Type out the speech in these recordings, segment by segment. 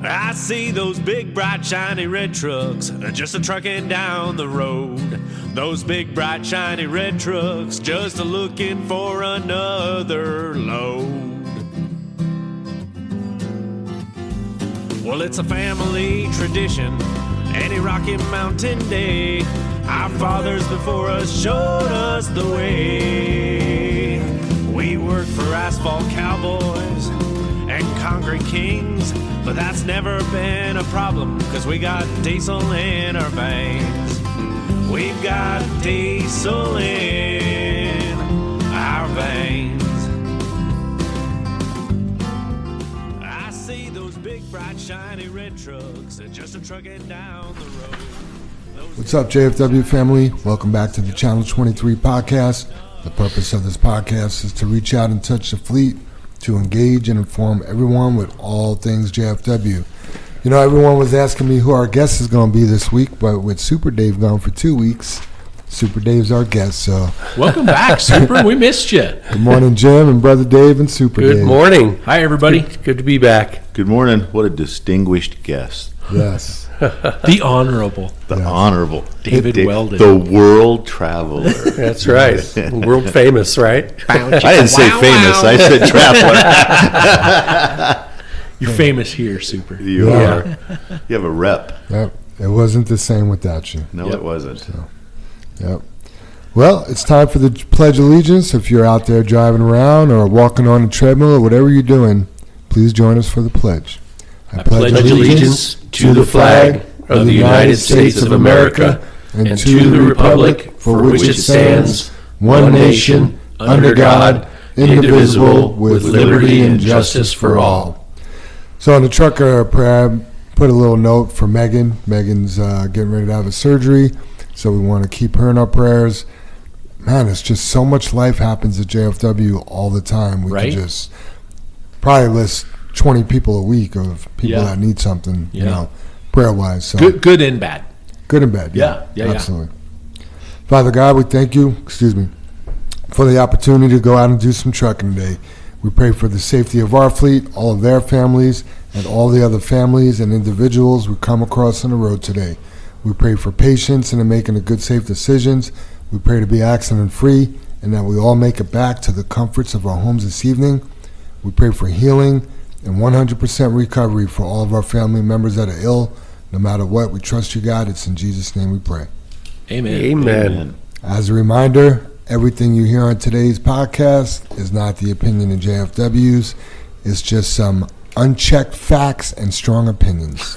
I see those big, bright, shiny red trucks just a-trucking down the road. Those big, bright, shiny red trucks just a-looking for another load. Well, it's a family tradition, any Rocky Mountain day. Our fathers before us showed us the way. We work for asphalt cowboys and concrete kings, but that's never been a problem, cause we got diesel in our veins. We've got diesel in our veins. I see those big, bright, shiny red trucks just a-trucking down the road. What's up, JFW family? Welcome back to the Channel 23 podcast. The purpose of this podcast is to reach out and touch the fleet, to engage and inform everyone with all things JFW. You know, everyone was asking me who our guest is going to be this week, but with Super Dave gone for 2 weeks, Super Dave's our guest. So welcome back, Super. We missed you. Good morning, Jim and Brother Dave and Super Dave. Good morning. Hi, everybody. Good to be back. Good morning. What a distinguished guest. Yes. The Honorable. The Honorable David Weldon. The world traveler. That's right. World famous, right? I didn't say famous. I said traveler. You're famous here, Super. You are. You have a rep. Yep. It wasn't the same without you. No, it wasn't. So, yep. Well, it's time for the Pledge of Allegiance. If you're out there driving around or walking on a treadmill or whatever you're doing, please join us for the pledge. I pledge allegiance to the flag of the United States of America and to the republic for which it stands, one nation, under God, indivisible, with liberty and justice for all. So on the trucker prayer, I put a little note for Megan. Megan's getting ready to have a surgery, so we want to keep her in our prayers. Man, it's just so much life happens at JFW all the time. We Right? could just probably list 20 people a week of people that need something, you know, prayer-wise. So Good and bad. good and bad. Yeah. Absolutely. Father God, we thank you, for the opportunity to go out and do some trucking today. We pray for the safety of our fleet, all of their families, and all the other families and individuals we come across on the road today. We pray for patience and in making the good, safe decisions. We pray to be accident-free and that we all make it back to the comforts of our homes this evening. We pray for healing and 100% recovery for all of our family members that are ill. No matter what, we trust you, God. It's in Jesus' name we pray. Amen. Amen. As a reminder, everything you hear on today's podcast is not the opinion of JFW's. It's just some unchecked facts and strong opinions.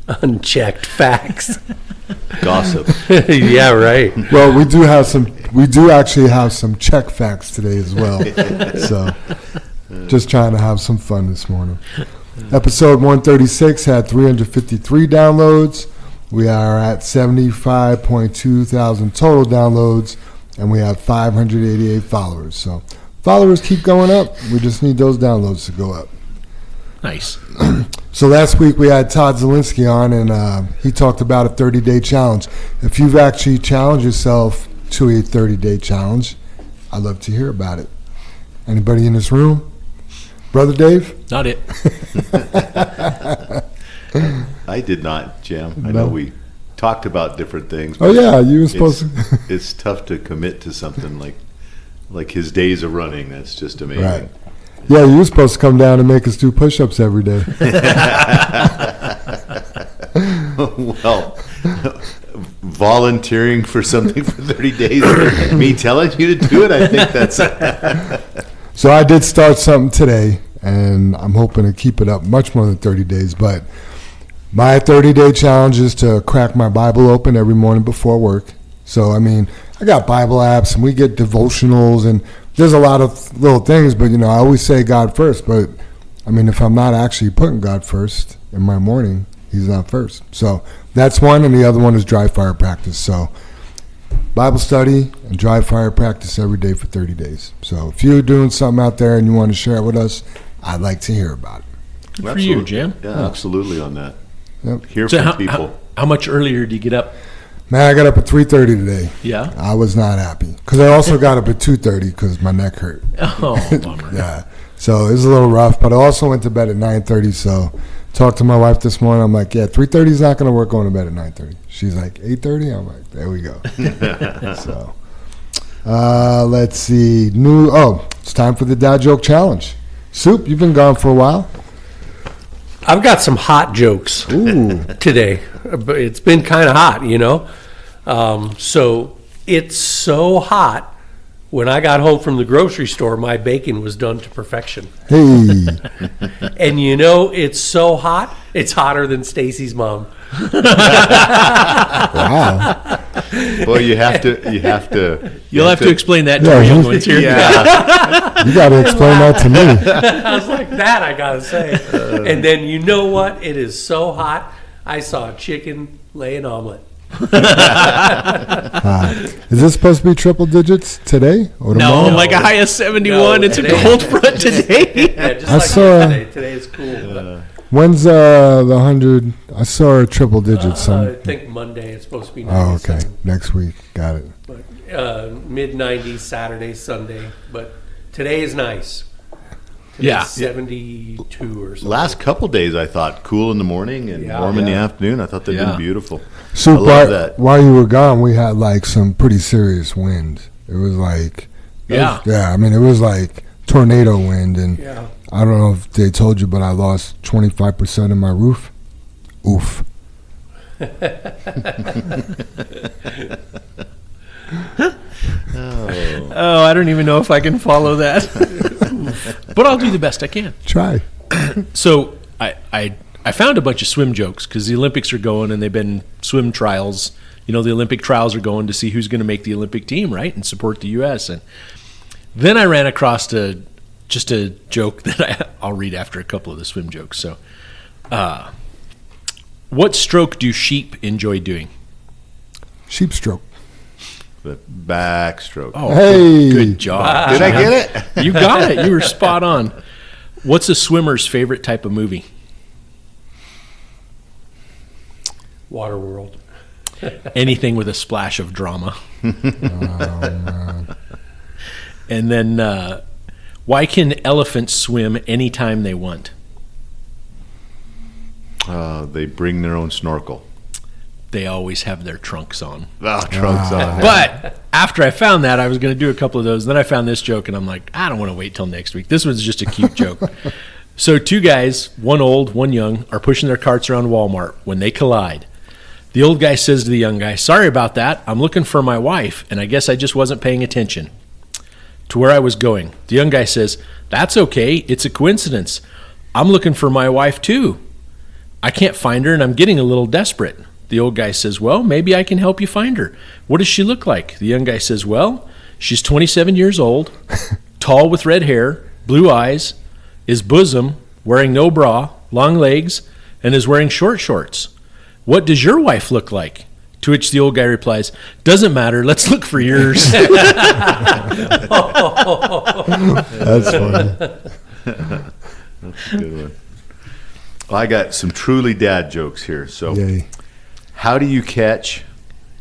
Unchecked facts. Gossip. Yeah, right. Well, we do actually have some check facts today as well. So just trying to have some fun this morning. Episode 136 had 353 downloads. We are at 75.2 thousand total downloads, and we have 588 followers. So followers keep going up. We just need those downloads to go up. Nice. So last week we had Todd Zielinski on, and he talked about a 30-day challenge. If you've actually challenged yourself to a 30-day challenge, I'd love to hear about it. Anybody in this room? Brother Dave? Not it. I did not, Jim. I No. know we talked about different things. Oh, yeah, you were supposed to. It's tough to commit to something like his days of running. That's just amazing. Right. Yeah, you were supposed to come down and make us do push-ups every day. Well, volunteering for something for 30 days, me telling you to do it, I think that's So I did start something today, and I'm hoping to keep it up much more than 30 days. But my 30-day challenge is to crack my Bible open every morning before work. So, I mean, I got Bible apps, and we get devotionals, and there's a lot of little things. But, you know, I always say God first. But, I mean, if I'm not actually putting God first in my morning, he's not first. So that's one, and the other one is dry fire practice. So Bible study and dry fire practice every day for 30 days. So if you're doing something out there and you want to share it with us, I'd like to hear about it. Good for you, Jim. Yeah, absolutely on that. Yep. Hear So from people. how much earlier do you get up? Man, I got up at 3:30 today. Yeah. I was not happy because I also got up at 2:30 because my neck hurt. Oh, bummer. Yeah. So it was a little rough, but I also went to bed at 9:30. So talked to my wife this morning. I'm like, yeah, 3:30 is not going to work going to bed at 9:30. She's like, 8:30? I'm like, there we go. So let's see. It's time for the Dad Joke Challenge. Soup, you've been gone for a while. I've got some hot jokes today. But it's been kind of hot, you know. So it's so hot. When I got home from the grocery store, my bacon was done to perfection. Hey. And you know, it's so hot, it's hotter than Stacy's mom. Wow. Well, you'll have to explain that to Yeah, our young you- ones here. Yeah. You got to explain that to me. I was like, that I gotta say. And then you know what? It is so hot. I saw a chicken lay an omelet. Is this supposed to be triple digits today or tomorrow? No, like a high of 71. No, It's a today. cold front today. Yeah, just I like saw- yesterday. Today is cool. But, When's the 100? I saw a triple digits. I think Monday it's supposed to be Oh, 97. okay. Next week. Got it. But mid 90s Saturday, Sunday. But today is nice. Today's Yeah. 72 or something. Last couple days, I thought cool in the morning and Yeah. warm in the afternoon. I thought they'd Yeah. been beautiful. So I love that. while you were gone, we had like some pretty serious wind. It was like, Yeah. I mean, it was like tornado wind, and Yeah. I don't know if they told you, but I lost 25% of my roof. Oof. Oh, I don't even know if I can follow that. But I'll do the best I can. Try. So I found a bunch of swim jokes because the Olympics are going and they've been swim trials. You know, the Olympic trials are going to see who's going to make the Olympic team, right, and support the U.S. And then I ran across just a joke that I'll read after a couple of the swim jokes. So, what stroke do sheep enjoy doing? Sheep stroke. The backstroke. Oh, Hey. good job. Did I get it? You got it. You were spot on. What's a swimmer's favorite type of movie? Waterworld. Anything with a splash of drama. And then, why can elephants swim anytime they want? They bring their own snorkel. They always have their trunks on. Oh, trunks on. But after I found that, I was going to do a couple of those. Then I found this joke, and I'm like, I don't want to wait till next week. This was just a cute joke. So two guys, one old, one young, are pushing their carts around Walmart when they collide. The old guy says to the young guy, sorry about that. I'm looking for my wife, and I guess I just wasn't paying attention to where I was going. The young guy says, that's okay. It's a coincidence. I'm looking for my wife, too. I can't find her, and I'm getting a little desperate. The old guy says, well, maybe I can help you find her. What does she look like? The young guy says, well, she's 27 years old, tall with red hair, blue eyes, is bosom, wearing no bra, long legs, and is wearing short shorts. What does your wife look like? To which the old guy replies, doesn't matter, let's look for yours. That's funny. That's a good one. Well, I got some truly dad jokes here. So, Yay. how do you catch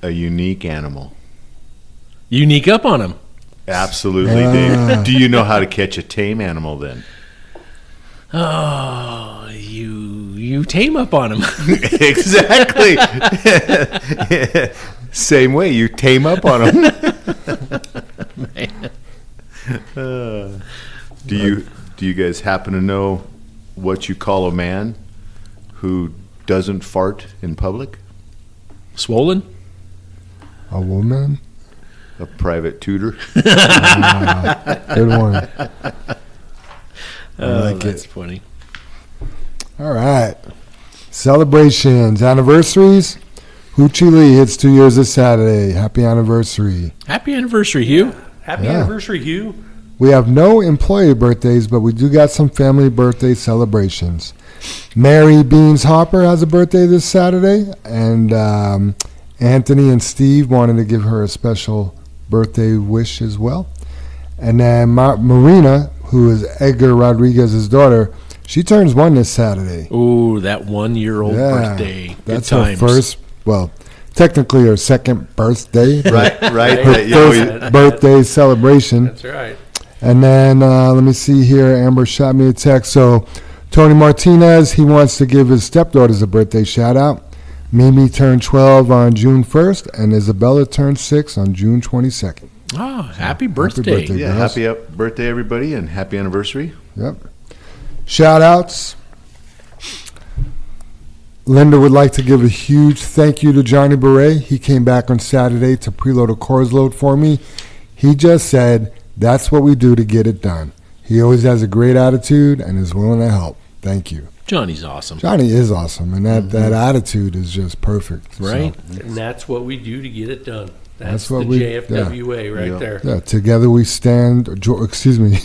a unique animal? Unique up on him. Absolutely, Dave. Do you know how to catch a tame animal then? Oh, you tame up on him. Exactly. Same way, you tame up on them. Do you guys happen to know what you call a man who doesn't fart in public? Swollen? A woman? A private tutor. Good one. I like That's it. funny. All right. Celebrations, anniversaries. Hoochie Lee hits 2 years this Saturday. Happy anniversary. Happy anniversary, Hugh. Happy Yeah. anniversary, Hugh. We have no employee birthdays, but we do got some family birthday celebrations. Mary Beans Hopper has a birthday this Saturday, and Anthony and Steve wanted to give her a special birthday wish as well. And then Marina, who is Edgar Rodriguez's daughter, she turns 1 this Saturday. Ooh, that 1-year-old birthday. Good That's her times. first, well, technically her second birthday. Right. Her first birthday celebration. That's right. And then let me see here. Amber shot me a text. So Tony Martinez, he wants to give his stepdaughters a birthday shout out. Mimi turned 12 on June 1st, and Isabella turned 6 on June 22nd. Oh, happy birthday. birthday. Yeah, girls. happy birthday, everybody, and happy anniversary. Yep. Shout outs. Linda would like to give a huge thank you to Johnny Beret. He came back on Saturday to preload a cars load for me. He just said, that's what we do to get it done. He always has a great attitude and is willing to help. Thank you. Johnny's awesome. Johnny is awesome, and that attitude is just perfect. Right? And that's what we do to get it done. That's That's what the we- JFWA right Yeah. there. Yeah, together we stand, excuse me,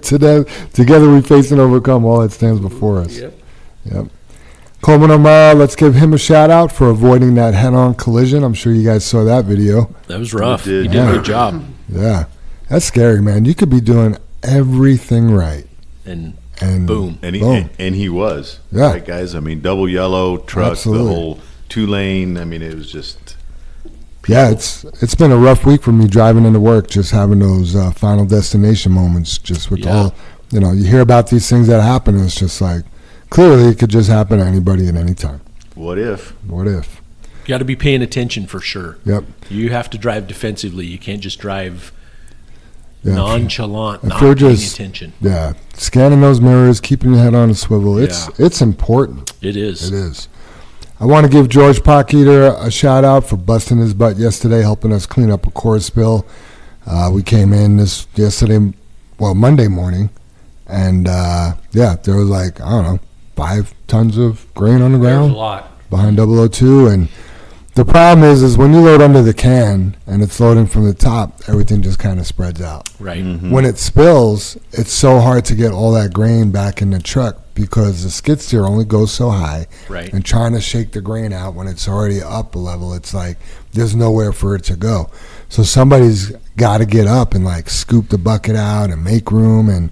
together we face and overcome all that stands before us. Yep. Coleman O'Mara, let's give him a shout out for avoiding that head-on collision. I'm sure you guys saw that video. That was rough. We did. You did Yeah. a good job. Yeah, that's scary, man. You could be doing everything right, And and boom. And Boom. he was. Yeah. Right, guys? I mean, double yellow truck, Absolutely. the whole 2-lane. I mean, it was just. Yeah, it's been a rough week for me driving into work, just having those final destination moments, just with Yeah. all, you hear about these things that happen, and it's just like, clearly it could just happen to anybody at any time. What if? What if? You got to be paying attention for sure. Yep. You have to drive defensively. You can't just drive Yeah. nonchalant, if not you're paying just- attention. Yeah, scanning those mirrors, keeping your head on a swivel. It's important. It is. It is. I want to give George Pocketer a shout out for busting his butt yesterday, helping us clean up a core spill. We came in Monday morning, and there was like, I don't know, 5 tons of grain on the There's a ground lot. behind 002. And the problem is when you load under the can and it's loading from the top, everything just kind of spreads out. Right. When it spills, it's so hard to get all that grain back in the truck because the skid steer only goes so high. Right. And trying to shake the grain out when it's already up a level, it's like there's nowhere for it to go. So somebody's got to get up and like scoop the bucket out and make room. And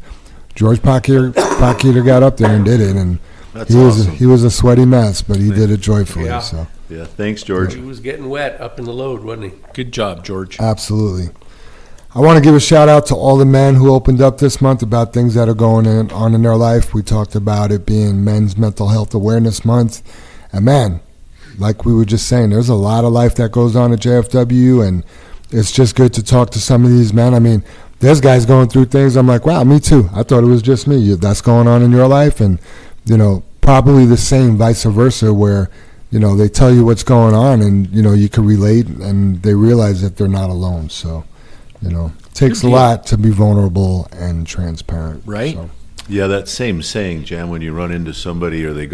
George Pocketer got up there and did it. And That's he awesome. was a sweaty mess, but he did it joyfully. Yeah. So Yeah, thanks, George. He was getting wet up in the load, wasn't he? Good job, George. absolutely. I want to give a shout out to all the men who opened up this month about things that are going on in their life. We talked about it being Men's Mental Health Awareness Month. And man, like we were just saying, there's a lot of life that goes on at JFW, and it's just good to talk to some of these men. I mean, there's guys going through things. I'm like, wow, me too. I thought it was just me. That's going on in your life, and probably the same, vice versa, where they tell you what's going on, and you can relate, and they realize that they're not alone. So, it takes Good a deal. lot to be vulnerable and transparent. Right. So, Yeah, that same saying, Jan, when you run into somebody or they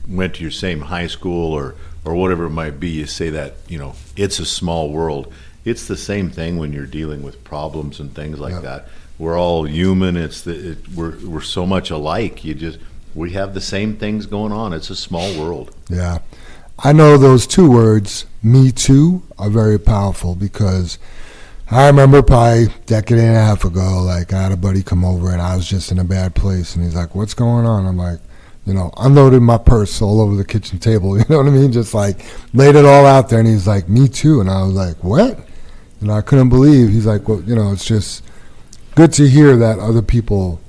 went to your same high school or whatever it might be, you say that, it's a small world. It's the same thing when you're dealing with problems and things like Yeah. that. We're all human. We're so much alike. We have the same things going on. It's a small world. yeah. I know those 2 words, me too, are very powerful because I remember probably a decade and a half ago, like I had a buddy come over and I was just in a bad place, and he's like, what's going on? I'm like, unloaded my purse all over the kitchen table, you know what I mean? Just like laid it all out there, and he's like, me too. And I was like, what? I couldn't believe. He's like, well, it's just good to hear that other people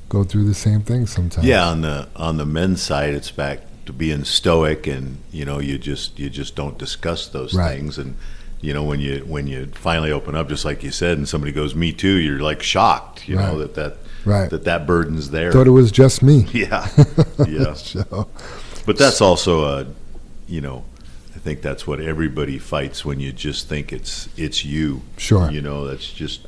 go through the same thing sometimes. Yeah, on the men's side, it's back to being stoic, and you just don't discuss those Right. things. And when you finally open up, just like you said, and somebody goes, "Me too," you're like shocked. Right. that Right. that burden's there. Thought it was just me. Yeah, yeah. So, But that's also I think that's what everybody fights when you just think it's you. Sure. That's just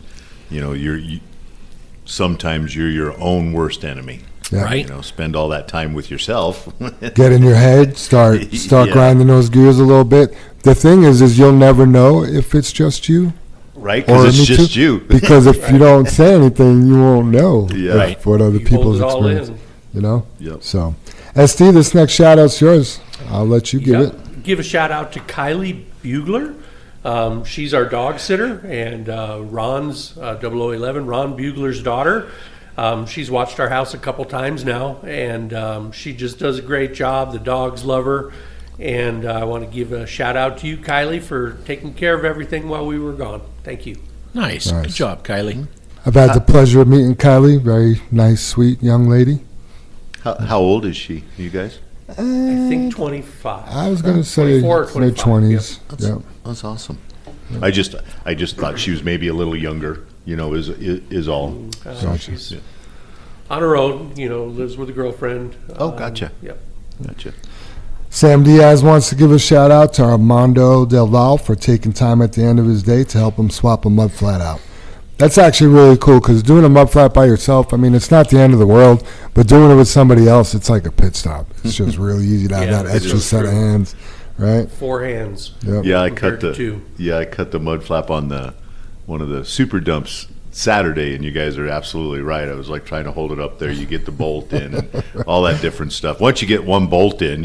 sometimes you're your own worst enemy. yeah. Right. Spend all that time with yourself. Get in your head, start Yeah. grinding those gears a little bit. The thing is you'll never know if it's just you Right? or Because it's me just too. you. Because if you don't say anything, you won't know Yeah. Right. what other He people's holds it all experience. in. Yep. So, ST, this next shout out's yours. I'll let you give Yeah. it. Give a shout out to Kylie Bugler. She's our dog sitter, and Ron's 0011, Ron Bugler's daughter. She's watched our house a couple times now, and she just does a great job. The dogs love her, and I want to give a shout out to you, Kylie, for taking care of everything while we were gone. Thank you. Nice. Nice. Good job, Kylie. I've had the pleasure of meeting Kylie. Very nice, sweet young lady. How old is she, you guys? I think 25. I was going to say 24 or 25, mid-20s. Yep. That's awesome. I just thought she was maybe a little younger, is all. She's on her own, lives with a girlfriend. Oh, gotcha. Yep. Gotcha. Sam Diaz wants to give a shout out to Armando Del Val for taking time at the end of his day to help him swap a mud flat out. That's actually really cool because doing a mud flat by yourself, I mean, it's not the end of the world, but doing it with somebody else, it's like a pit stop. It's just really easy to have Yeah, that it extra is set of true. hands, right? 4 hands. Yep. Yeah, I Compared cut to two. I cut the mud flap on one of the super dumps Saturday, and you guys are absolutely right. I was like trying to hold it up there. You get the bolt in and all that different stuff. Once you get one bolt in,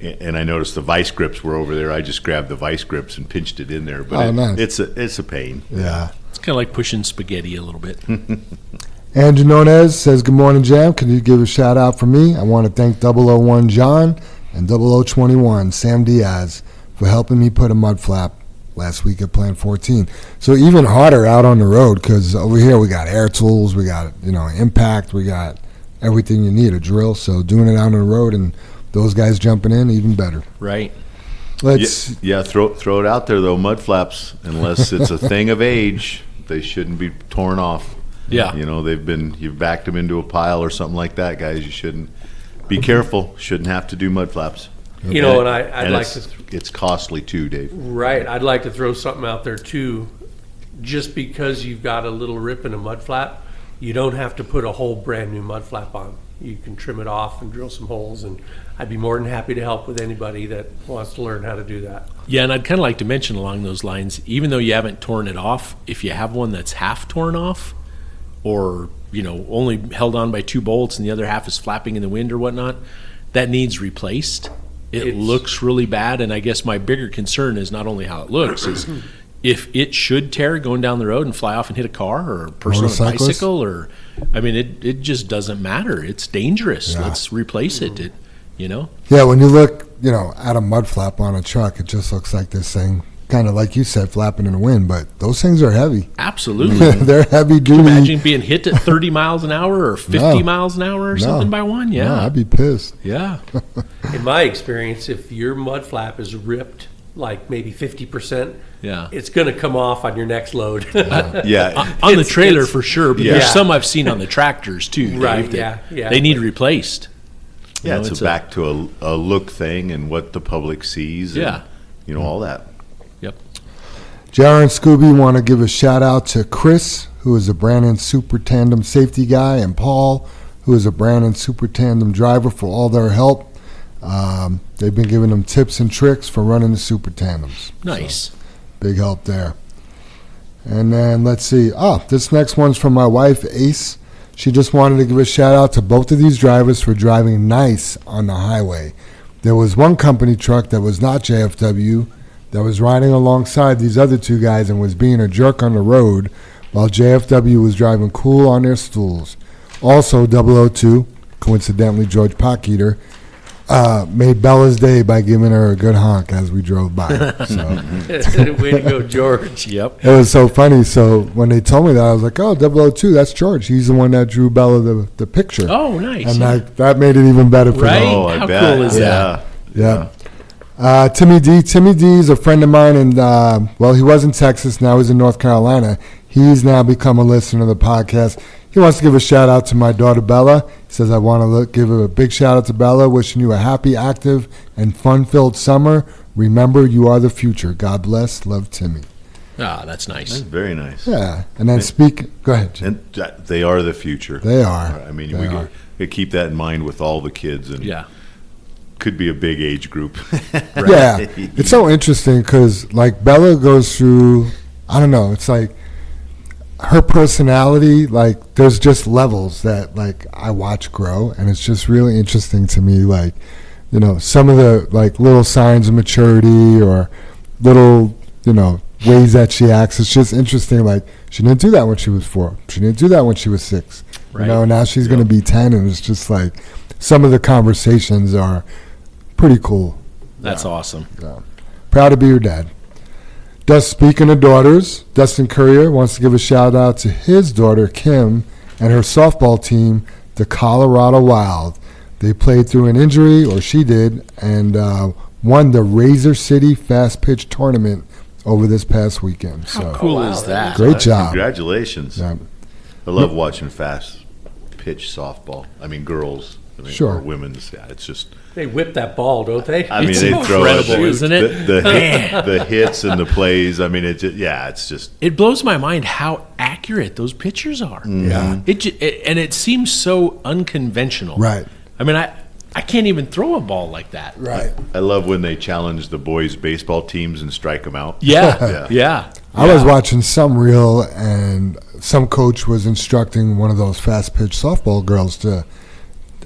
and I noticed the vice grips were over there. I just grabbed the vice grips and pinched it in there. But nice. it's a pain. Yeah. It's kind of like pushing spaghetti a little bit. Andrew Nunez says, good morning, Jam. Can you give a shout out for me? I want to thank 001 John and 0021 Sam Diaz for helping me put a mud flap last week at Plant 14. So even harder out on the road because over here we got air tools, we got, impact, we got everything you need, a drill. So doing it out on the road and those guys jumping in, even better. Right. Let's Throw it out there though. Mud flaps, unless it's a thing of age, they shouldn't be torn off. Yeah. You've backed them into a pile or something like that, guys. You shouldn't. Be careful. Shouldn't have to do mud flaps. And I'd like to. It's costly too, Dave. Right. I'd like to throw something out there too. Just because you've got a little rip in a mud flap, you don't have to put a whole brand new mud flap on. You can trim it off and drill some holes, and I'd be more than happy to help with anybody that wants to learn how to do that. Yeah, and I'd kind of like to mention along those lines, even though you haven't torn it off, if you have one that's half torn off or, only held on by 2 bolts and the other half is flapping in the wind or whatnot, that needs replaced. It looks really bad, and I guess my bigger concern is not only how it looks, is if it should tear going down the road and fly off and hit a car or a person on a Motorcyclist? bicycle it just doesn't matter. It's dangerous. Yeah. Let's replace it. Yeah, when you look, at a mud flap on a truck, it just looks like this thing, kind of like you said, flapping in the wind. But those things are heavy. Absolutely. They're heavy duty. Imagine being hit at 30 miles an hour or 50 miles an hour or something by one. Yeah. No, I'd be pissed. Yeah. In my experience, if your mud flap is ripped like maybe 50%, Yeah. it's going to come off on your next load. Yeah. On the It's- trailer it's- for sure, but Yeah. there's some I've seen on the tractors too. Dave, Right, that yeah, They need replaced. Yeah, You know, it's back to a look thing and what the public sees. And, Yeah. all that. Yep. JR and Scooby want to give a shout out to Chris, who is a Brandon Super Tandem safety guy, and Paul, who is a Brandon Super Tandem driver, for all their help. They've been giving them tips and tricks for running the Super Tandems. Nice. Big help there. And then let's see. This next one's from my wife, Ace. She just wanted to give a shout out to both of these drivers for driving nice on the highway. There was one company truck that was not JFW that was riding alongside these other 2 guys and was being a jerk on the road while JFW was driving cool on their stools. Also, 002, coincidentally George Pocketer, made Bella's day by giving her a good honk as we drove by. So Way to go, George. Yep. it was so funny. So when they told me that, I was like, oh, 002, that's George. He's the one that drew Bella the picture. Oh, nice. And that made it even better for Right? me. Oh, I How bet. cool is that? Yeah. Timmy D. Timmy D is a friend of mine, and he was in Texas. Now he's in North Carolina. He's now become a listener to the podcast. He wants to give a shout out to my daughter Bella. He says, I want to give a big shout out to Bella, wishing you a happy, active, and fun-filled summer. Remember, you are the future. God bless. Love, Timmy. Ah, that's nice. That's very nice. Yeah. And then go ahead, Jim. And they are the future. They are. I mean, They are. we keep that in mind with all the kids, and Yeah. could be a big age group. Yeah. It's so interesting because, like, Bella goes through, I don't know, it's like her personality, like, there's just levels that, like, I watch grow, and it's just really interesting to me, like, some of the, like, little signs of maturity or little, ways that she acts. It's just interesting, like, she didn't do that when she was 4. She didn't do that when she was 6. Right. Now she's going to be 10, and it's just like some of the conversations are pretty cool. That's awesome. Proud to be your dad. Speaking of daughters, Dustin Courier wants to give a shout out to his daughter Kim and her softball team, the Colorado Wild. They played through an injury, or she did, and won the Razor City Fast Pitch Tournament over this past weekend. How cool is that? Great job. Congratulations. Yeah. I love watching fast pitch softball. I mean, girls. Sure. Or women's. Yeah, it's just. They whip that ball, don't they? I mean, It's they throw it. incredible, isn't it? The hits and the plays. I mean, it's just. It blows my mind how accurate those pitchers are. Yeah. And it seems so unconventional. Right. I mean, I can't even throw a ball like that. Right. I love when they challenge the boys' baseball teams and strike them out. Yeah. Yeah. I was watching some reel, and some coach was instructing one of those fast pitch softball girls to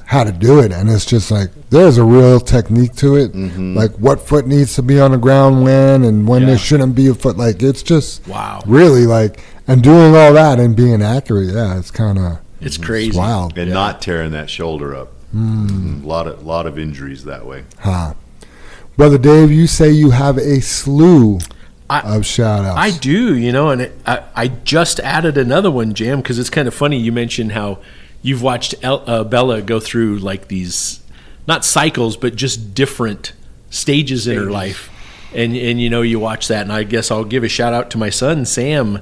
how to do it, and it's just like there's a real technique to it, like what foot needs to be on the ground when, and when there shouldn't be a foot. Like it's just really like, and doing all that and being accurate. Yeah, it's kind of It's crazy. wild. And not tearing that shoulder up. A lot of injuries that way. Brother Dave, you say you have a slew of shout outs. I do, and I just added another one, Jam, because it's kind of funny. You mentioned how you've watched Bella go through like these, not cycles, but just different stages in her life. And you watch that, and I guess I'll give a shout out to my son, Sam.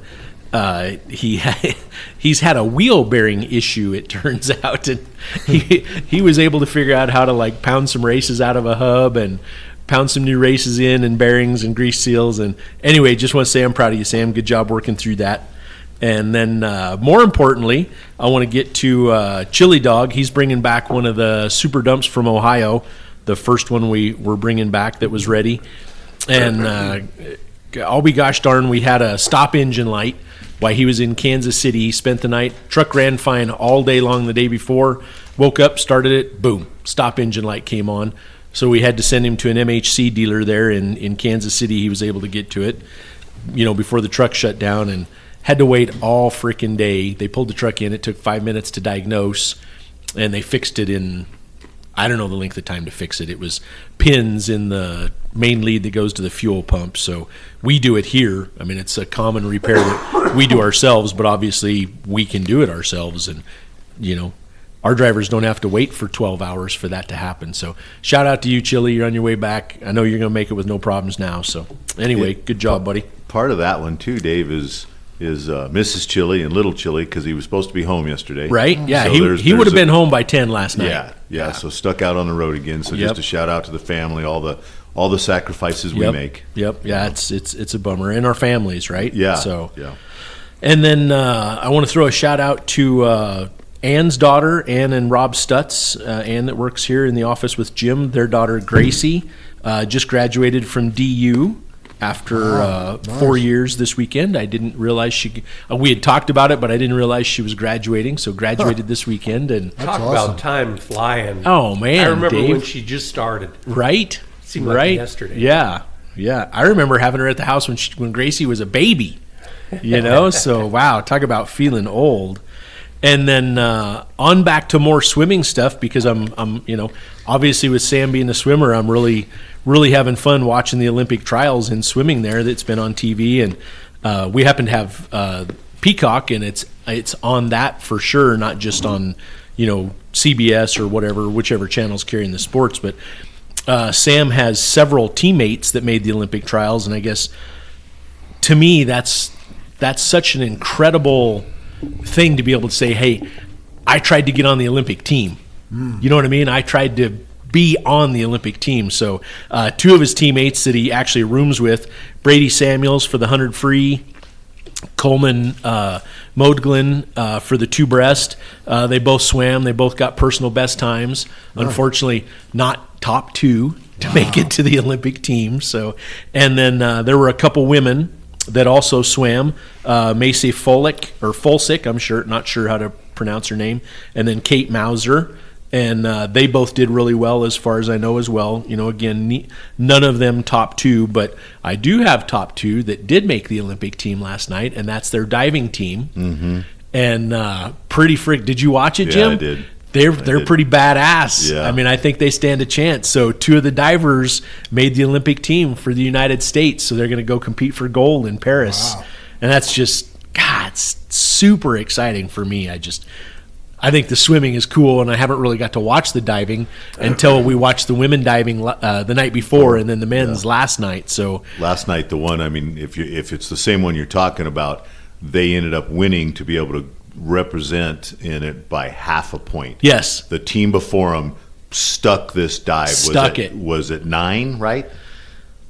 He's had a wheel bearing issue, it turns out, and he was able to figure out how to like pound some races out of a hub and pound some new races in and bearings and grease seals. And anyway, just want to say I'm proud of you, Sam. Good job working through that. And then more importantly, I want to get to Chili Dog. He's bringing back one of the super dumps from Ohio, the first one we were bringing back that was ready. And I'll be gosh darn, we had a stop engine light while he was in Kansas City. He spent the night. Truck ran fine all day long the day before. Woke up, started it, boom, stop engine light came on. So we had to send him to an MHC dealer there in Kansas City. He was able to get to it, before the truck shut down, and had to wait all freaking day. They pulled the truck in. It took 5 minutes to diagnose, and they fixed it in, I don't know the length of time to fix it. It was pins in the main lead that goes to the fuel pump. So we do it here. I mean, it's a common repair that we do ourselves, but obviously we can do it ourselves. And, our drivers don't have to wait for 12 hours for that to happen. So shout out to you, Chili. You're on your way back. I know you're going to make it with no problems now. So anyway, good job, buddy. Part of that one too, Dave, is Mrs. Chili and Little Chili, because he was supposed to be home yesterday. Right? Yeah, So he would have been home by 10 last night. Yeah. So stuck out on the road again. So just a shout out to the family, all the sacrifices we make. Yep. Yeah, it's a bummer. And our families, right? Yeah. So yeah. And then I want to throw a shout out to Ann's daughter, Ann and Rob Stutz. Ann that works here in the office with Jim. Their daughter Gracie just graduated from DU. After 4 years this weekend. I didn't realize we had talked about it, but I didn't realize she was graduating. So graduated this weekend. And Talk about time flying. Oh, man, I remember Dave. when she just started. Right? Seemed like yesterday. Yeah. I remember having her at the house when Gracie was a baby, So, wow, talk about feeling old. And then on back to more swimming stuff, because I'm obviously with Sam being a swimmer, I'm really having fun watching the Olympic trials in swimming there. That's been on TV, and we happen to have Peacock, and it's on that for sure, not just on CBS or whichever channel's carrying the sports. But Sam has several teammates that made the Olympic trials, and I guess to me that's such an incredible thing to be able to say, hey, I tried to get on the Olympic team. You know what I mean? I tried to be on the Olympic team. So two of his teammates that he actually rooms with, Brady Samuels for the 100 free, Coleman Modglin for the 2 breast. They both swam. They both got personal best times. Unfortunately, not top 2 to make it to the Olympic team. So, and then there were a couple women that also swam, Macy Folsick, I'm not sure how to pronounce her name, and then Kate Mauser, and they both did really well as far as I know as well. Again, none of them top 2, but I do have top 2 that did make the Olympic team last night, and that's their diving team. Mm-hmm. And pretty did you watch it, Jim? Yeah, I did. They're pretty badass. Yeah. I mean, I think they stand a chance. So 2 of the divers made the Olympic team for the United States. So they're going to go compete for gold in Paris. Wow. And that's just, God, it's super exciting for me. I think the swimming is cool, and I haven't really got to watch the diving until we watched the women diving the night before, and then the men's last night. So Last night, the one, I mean, if it's the same one you're talking about, they ended up winning to be able to represent in it by half a point. yes, The team before them stuck this dive. Was it 9, right?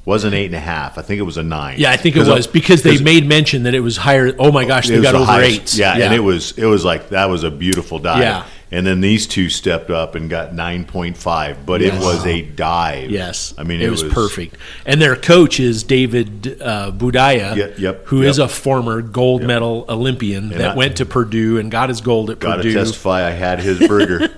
Wasn't 8.5. I think it was a 9. yeah, I think it was because they made mention that it was higher. Oh my gosh, It they was got the over highest. 8s. Yeah, and it was like that was a beautiful dive. Yeah. And then these 2 stepped up and got 9.5, but it Yes. was a dive. Yes, I mean it was perfect. And their coach is David Budaya, Yep, who is yep. a former gold medal Olympian that went to Purdue and got his gold at Got to Purdue. testify. I had his burger.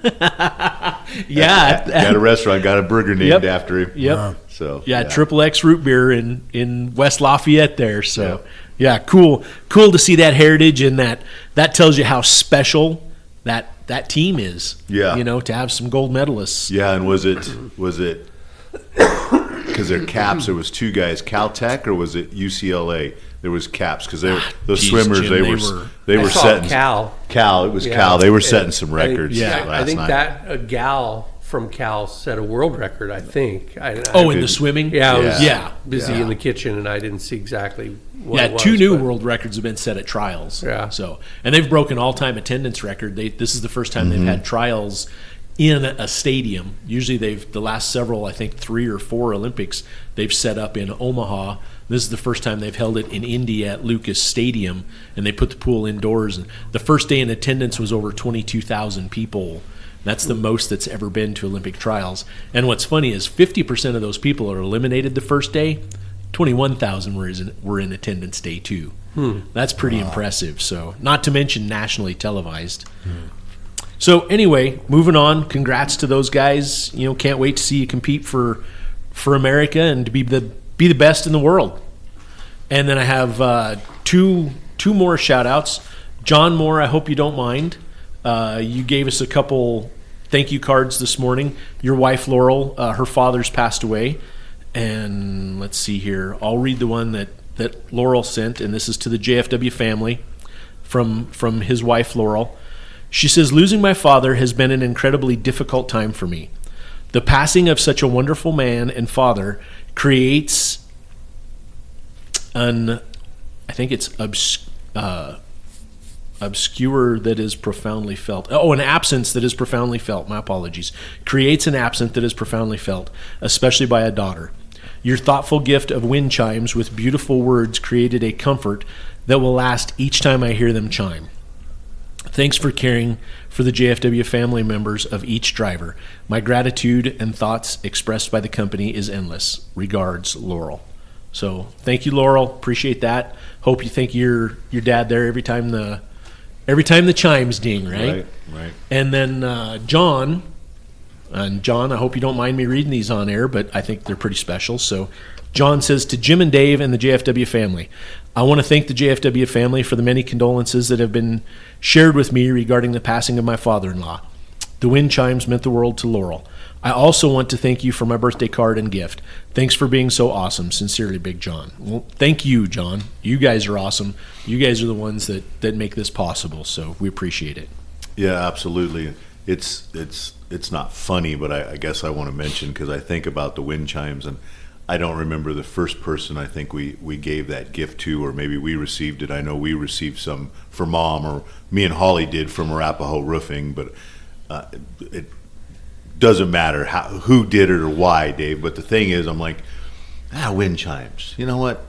Yeah, Got a restaurant. Got a burger named Yep. after him. Yep. So Yeah, Triple X root beer in West Lafayette there. So yeah, cool to see that heritage, and that tells you how special that team is. Yeah. You know, to have some gold medalists. Yeah, and was it because they're caps? There was 2 guys, Caltech, or was it UCLA? There was caps because those geez, swimmers Jim, they were I saw setting Cal. Cal. It was Yeah. Cal. They were setting some records. Yeah. last I think night. that a gal from Cal set a world record, I think. Oh, in the swimming? Yeah, I was Yeah. busy Yeah. in the kitchen, and I didn't see exactly what Yeah, it was. 2 new but- world records have been set at trials. Yeah. So, and they've broken all-time attendance record. This is the first time they've had trials in a stadium. Usually the last several, I think 3 or 4 Olympics, they've set up in Omaha. This is the first time they've held it in Indy at Lucas Stadium, and they put the pool indoors. And the first day in attendance was over 22,000 people. That's the most that's ever been to Olympic trials. And what's funny is 50% of those people are eliminated the first day. 21,000 were in attendance day 2. That's pretty impressive. So, not to mention nationally televised. So anyway, moving on. Congrats to those guys. You know, can't wait to see you compete for America and to be the best in the world. And then I have two more shout outs. John Moore, I hope you don't mind. You gave us a couple thank you cards this morning. Your wife Laurel, her father's passed away. And let's see here. I'll read the one that Laurel sent, and this is to the JFW family from his wife Laurel. She says, losing my father has been an incredibly difficult time for me. The passing of such a wonderful man and father creates I think it's obscure that is profoundly felt. Oh, an absence that is profoundly felt. My apologies. Creates an absence that is profoundly felt, especially by a daughter. Your thoughtful gift of wind chimes with beautiful words created a comfort that will last each time I hear them chime. Thanks for caring for the JFW family members of each driver. My gratitude and thoughts expressed by the company is endless. Regards, Laurel. So thank you, Laurel. Appreciate that. Hope you think your dad there every time the chimes ding, right? Right. And then John, I hope you don't mind me reading these on air, but I think they're pretty special. So John says, to Jim and Dave and the JFW family, I want to thank the JFW family for the many condolences that have been shared with me regarding the passing of my father-in-law. The wind chimes meant the world to Laurel. I also want to thank you for my birthday card and gift. Thanks for being so awesome. Sincerely, Big John. Well, thank you, John. You guys are awesome. You guys are the ones that make this possible, so we appreciate it. Yeah, absolutely. It's not funny, but I guess I want to mention, because I think about the wind chimes, and I don't remember the first person I think we gave that gift to, or maybe we received it. I know we received some for Mom, or me and Holly did from Arapahoe Roofing, but it doesn't matter who did it or why, Dave. But the thing is, I'm like, wind chimes. You know what?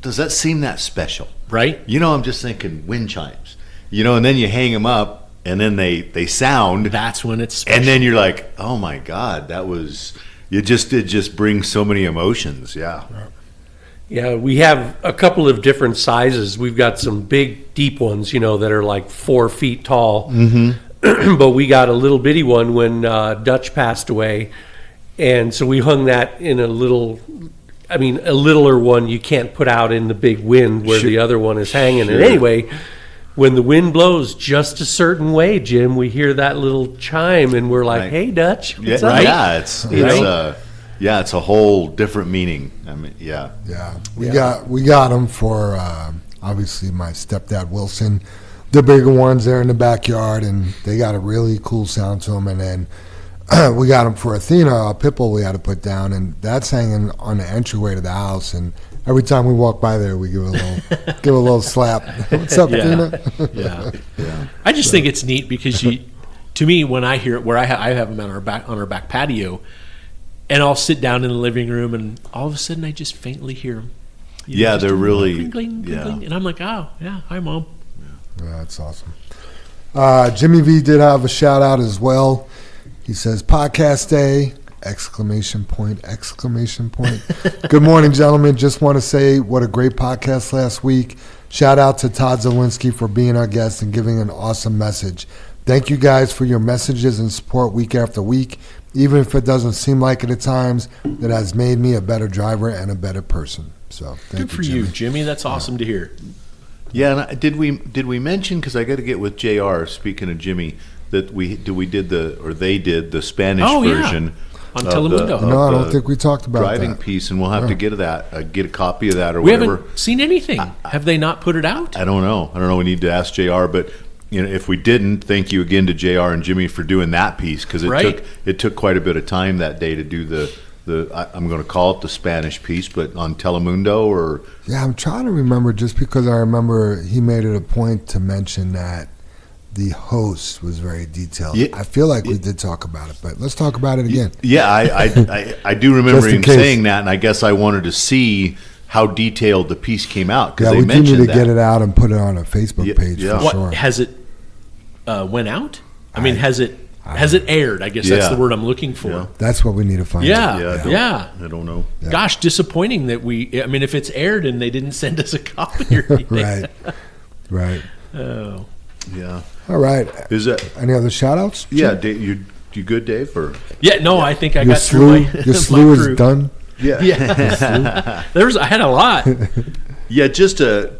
Does that seem that special? Right? You know, I'm just thinking wind chimes. You know, and then you hang them up, and then they sound. That's when it's special. And then you're like, oh my God, that was. It just brings so many emotions. Yeah. Yeah, we have a couple of different sizes. We've got some big, deep ones, that are like 4 feet tall. Mm-hmm. But we got a little bitty one when Dutch passed away. And so we hung that in a littler one you can't put out in the big wind where Sure. the other one is hanging. Sure. And anyway, when the wind blows just a certain way, Jim, we hear that little chime and we're like, Right. hey, Dutch, what's Yeah, up? yeah, it's a whole different meaning. I mean, yeah. Yeah, we got them for obviously my stepdad Wilson, the bigger ones there in the backyard, and they got a really cool sound to them. And then we got them for Athena, a pit bull we had to put down, and that's hanging on the entryway to the house. And every time we walk by there, we give a little slap. What's up, Athena? Yeah. I just think it's neat because to me, when I hear it, where I have them on our back patio, and I'll sit down in the living room, and all of a sudden I just faintly hear them. Yeah, they're really, crinkling, crinkling, and I'm like, oh yeah, hi Mom. Yeah, that's awesome. Jimmy V did have a shout out as well. He says, podcast day, ! Good morning, gentlemen. Just want to say what a great podcast last week. Shout out to Todd Zielinski for being our guest and giving an awesome message. Thank you guys for your messages and support week after week. Even if it doesn't seem like it at times, it has made me a better driver and a better person. So Good for you, Jimmy. That's awesome to hear. Yeah, and did we mention, because I got to get with JR, speaking of Jimmy, that they did the Spanish version on of Telemundo. No, I don't the think we talked about driving that. piece, and we'll have to get a copy of that or We whatever. haven't seen anything. Have they not put it out? I don't know. We need to ask JR, but if we didn't, thank you again to JR and Jimmy for doing that piece, because it took quite a bit of time that day to do the I'm going to call it the Spanish piece, but on Telemundo or Yeah, I'm trying to remember, just because I remember he made it a point to mention that the host was very detailed. Yeah. I feel like we did talk about it, but let's talk about it again. Yeah, I do remember Just in him case. saying that, and I guess I wanted to see how detailed the piece came out, because Yeah, they we do need mentioned to that. get it out and put it on a Facebook page yeah. for What sure. has it went out? I mean, has it aired? I guess that's Yeah. the word I'm looking for. Yeah. That's what we need to find out. Yeah. I don't know. Yeah. Gosh, disappointing that if it's aired and they didn't send us a copy or anything. Right. Oh. Yeah. All right. Is that? Any other shout outs? Yeah, Dave, you good, Dave? Or Yeah, no, I think I Your got through my your slew crew. is done. yeah, Yeah. I had a lot. yeah. Just a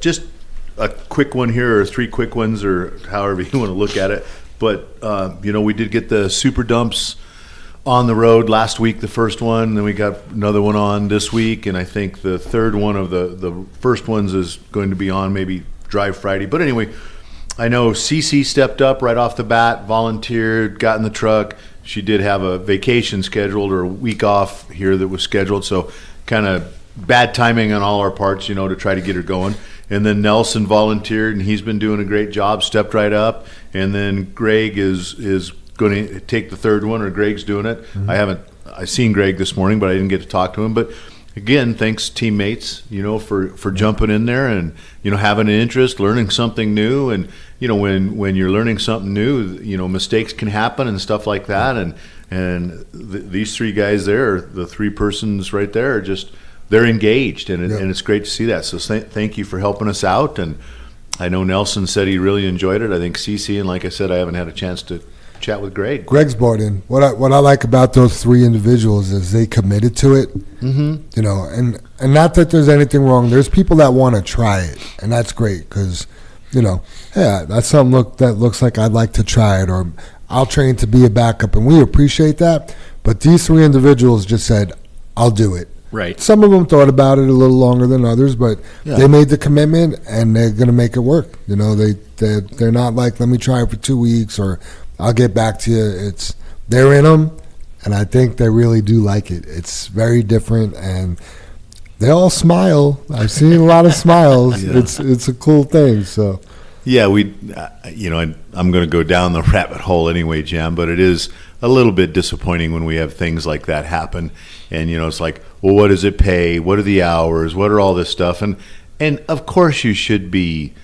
quick one here, or three quick ones, or however you want to look at it. But we did get the super dumps on the road last week, the first one. Then we got another one on this week, and I think the third one of the first ones is going to be on maybe Drive Friday. But anyway, I know Cece stepped up right off the bat, volunteered, got in the truck. She did have a vacation scheduled, or a week off here that was scheduled, so kind of bad timing on all our parts, to try to get her going. And then Nelson volunteered, and he's been doing a great job, stepped right up. And then Greg is going to take the third one, or Greg's doing it. Mm-hmm. I seen Greg this morning, but I didn't get to talk to him. But again, thanks teammates, for jumping in there and, having an interest, learning something new. And, when you're learning something new, mistakes can happen and stuff like that. And these three guys there, the three persons right there, are just, they're engaged, and it's great to see that. So thank you for helping us out. And I know Nelson said he really enjoyed it. I think Cece, and like I said, I haven't had a chance to chat with Greg. Greg's bought in. What I like about those three individuals is they committed to it. Mm-hmm. And not that there's anything wrong. There's people that want to try it, and that's great because, that's something that looks like I'd like to try it, or I'll train to be a backup, and we appreciate that. But these three individuals just said, I'll do it. Right. Some of them thought about it a little longer than others, but they made the commitment, and they're going to make it work. They're not like, let me try it for 2 weeks, or I'll get back to you. They're in them, and I think they really do like it. It's very different, and they all smile. I've seen a lot of smiles. Yeah. It's a cool thing. So Yeah, I'm going to go down the rabbit hole anyway, Jam, but it is a little bit disappointing when we have things like that happen. And, it's like, well, what does it pay? What are the hours? What are all this stuff? And of course you should be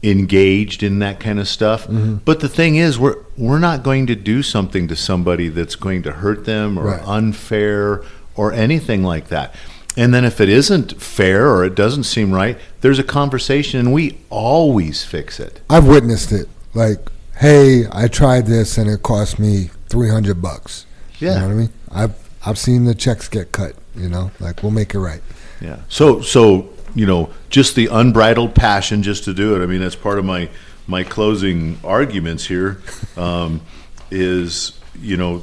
engaged in that kind of stuff. Mm-hmm. But the thing is, we're not going to do something to somebody that's going to hurt them or unfair or anything like that. And then if it isn't fair or it doesn't seem right, there's a conversation, and we always fix it. I've witnessed it. Like, hey, I tried this and it cost me $300. Yeah. You know what I mean? I've seen the checks get cut, like we'll make it right. Yeah. So just the unbridled passion just to do it. I mean, that's part of my my closing arguments here is,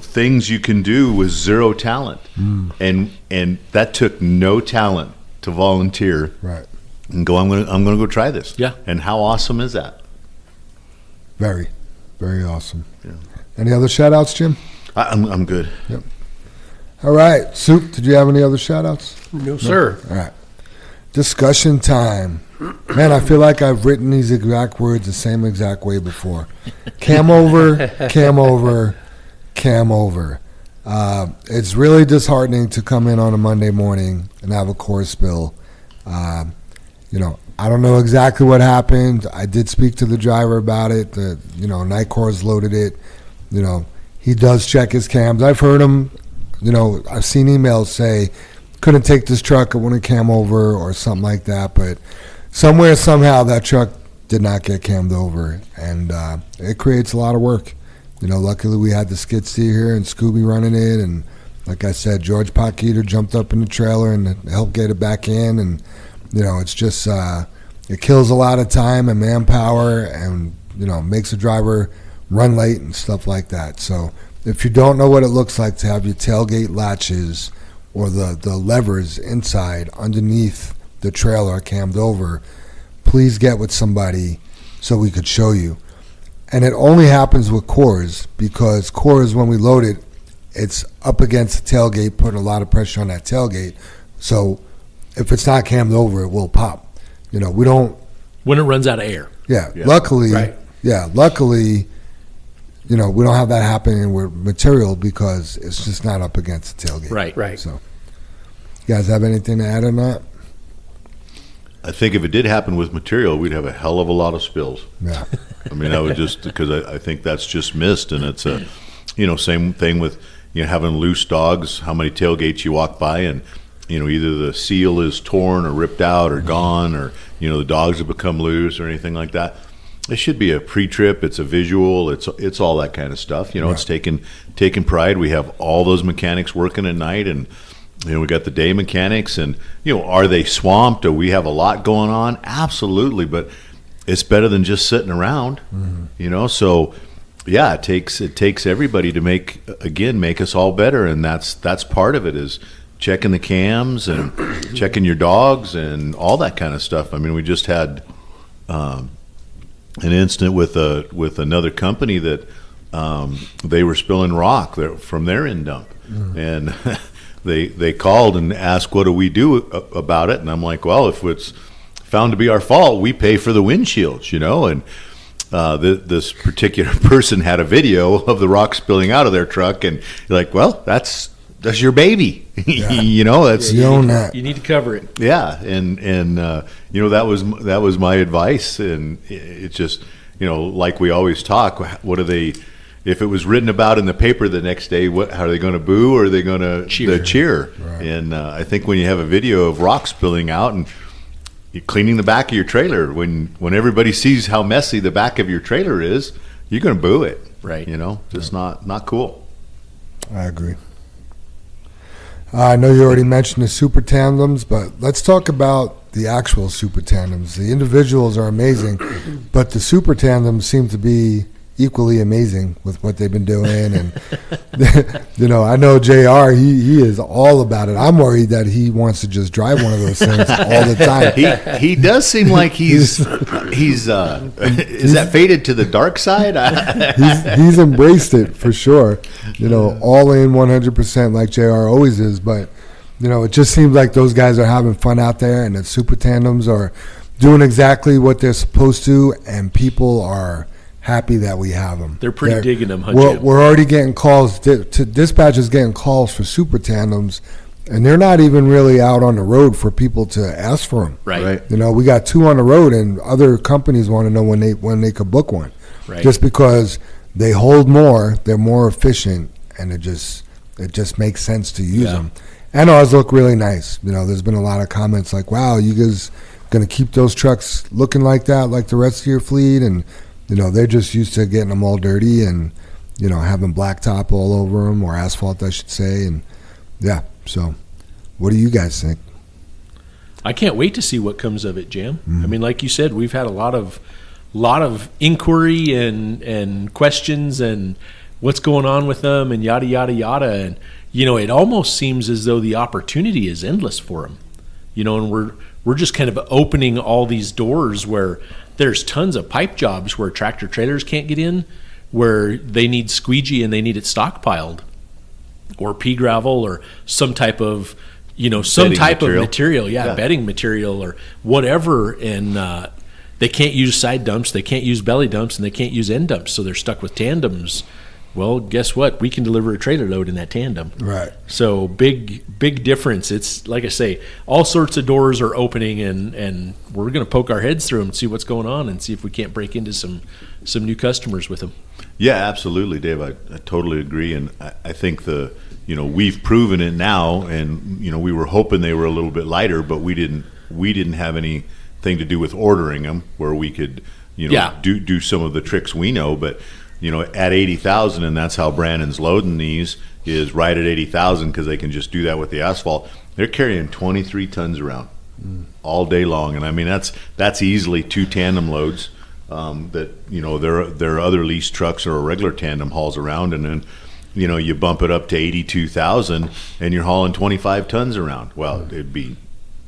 things you can do with zero talent, and that took no talent to volunteer Right. and go. I'm gonna go try this. Yeah. And how awesome is that? Very, very awesome. Yeah. Any other shout outs, Jim? I'm good. All right. Soup, did you have any other shout outs? No, sir. All right. Discussion time. Man, I feel like I've written these exact words the same exact way before. Cam over, cam over, cam over. It's really disheartening to come in on a Monday morning and have a core spill. I don't know exactly what happened. I did speak to the driver about it. Night Core's loaded it. He does check his cams. I've heard him, I've seen emails say, couldn't take this truck, it wouldn't cam over or something like that. But somewhere, somehow, that truck did not get cammed over. And it creates a lot of work. Luckily we had the skid steer here and Scooby running it. And like I said, George Paquita jumped up in the trailer and helped get it back in. And, it's just, it kills a lot of time and manpower and, makes the driver run late and stuff like that. So if you don't know what it looks like to have your tailgate latches or the levers inside underneath the trailer cammed over, please get with somebody so we could show you. And it only happens with cores because cores, when we load it, it's up against the tailgate, putting a lot of pressure on that tailgate. So if it's not cammed over, it will pop. We don't. When it runs out of air. Yeah. Yeah. Luckily. Right. Yeah. Luckily, we don't have that happening with material because it's just not up against the tailgate. Right. Right. So, you guys have anything to add on that? I think if it did happen with material, we'd have a hell of a lot of spills. Yeah. I mean, I would just because I think that's just missed, and it's a, same thing with having loose dogs. How many tailgates you walk by, and either the seal is torn or ripped out or gone, or the dogs have become loose or anything like that. It should be a pre-trip. It's a visual. It's all that kind of stuff. It's taking pride. We have all those mechanics working at night, and we got the day mechanics, and are they swamped? Do we have a lot going on? Absolutely, but it's better than just sitting around. So yeah, it takes everybody to make us all better, and that's part of it is checking the cams and checking your dogs and all that kind of stuff. I mean, we just had an incident with another company that they were spilling rock from their end dump, and they called and asked, what do we do about it? And I'm like, well, if it's found to be our fault, we pay for the windshields, and this particular person had a video of the rock spilling out of their truck, and you're like, well, that's your baby. Yeah. That's You own that. You need to cover it. yeah, and that was my advice, and it's just like we always talk. What are they? If it was written about in the paper the next day, how are they going to boo or are they going to cheer? Right. And I think when you have a video of rock spilling out and you're cleaning the back of your trailer, when everybody sees how messy the back of your trailer is, you're going to boo it. Right. Just not cool. I agree. I know you already mentioned the super tandems, but let's talk about the actual super tandems. The individuals are amazing, but the super tandems seem to be equally amazing with what they've been doing. And I know JR, he is all about it. I'm worried that he wants to just drive one of those things all the time. He does seem like he's is that faded to the dark side? he's embraced it for sure. All in 100% like JR always is. But it just seems like those guys are having fun out there, and the super tandems are doing exactly what they're supposed to, and people are happy that we have them. They're pretty digging them, huh, we're, Jim? we're already getting calls. Dispatch is getting calls for super tandems, and they're not even really out on the road for people to ask for them. Right. We got 2 on the road, and other companies want to know when they could book one. Right. Just because they hold more, they're more efficient, and it just makes sense to use them. And ours look really nice. There's been a lot of comments like, "Wow, you guys going to keep those trucks looking like that, like the rest of your fleet?" And they're just used to getting them all dirty and having blacktop all over them, or asphalt, I should say. And yeah, so what do you guys think? I can't wait to see what comes of it, Jam. I mean, like you said, we've had a lot of lot of inquiry and questions and what's going on with them and yada, yada, yada. And, it almost seems as though the opportunity is endless for them, and we're just kind of opening all these doors where there's tons of pipe jobs where tractor trailers can't get in, where they need squeegee and they need it stockpiled, or pea gravel, or some type of material, bedding material or whatever, and they can't use side dumps, they can't use belly dumps, and they can't use end dumps, so they're stuck with tandems. Well, guess what? We can deliver a trailer load in that tandem. Right. So big difference. It's like I say, all sorts of doors are opening, and we're going to poke our heads through them and see what's going on and see if we can't break into some new customers with them. Yeah, absolutely, Dave. I totally agree, and I think we've proven it now, and we were hoping they were a little bit lighter, but we didn't have anything to do with ordering them where we could do some of the tricks we know, but. At 80,000, and that's how Brandon's loading these, is right at 80,000 because they can just do that with the asphalt. They're carrying 23 tons around all day long, and I mean that's easily 2 tandem loads. That their other lease trucks or a regular tandem hauls around, and then you bump it up to 82,000, and you're hauling 25 tons around. Well, it'd be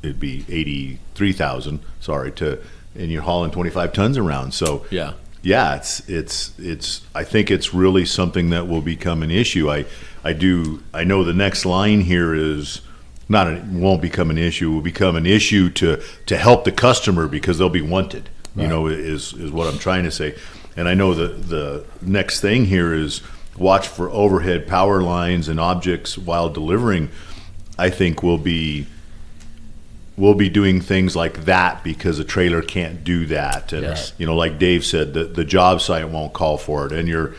83,000. And you're hauling 25 tons around. So yeah. Yeah, it's. I think it's really something that will become an issue. I know the next line here is won't become an issue. It will become an issue to help the customer because they'll be wanted. Right. Is what I'm trying to say. And I know the next thing here is watch for overhead power lines and objects while delivering. I think we'll be doing things like that because a trailer can't do that. And, yes. Like Dave said, the job site won't call for it. And you're,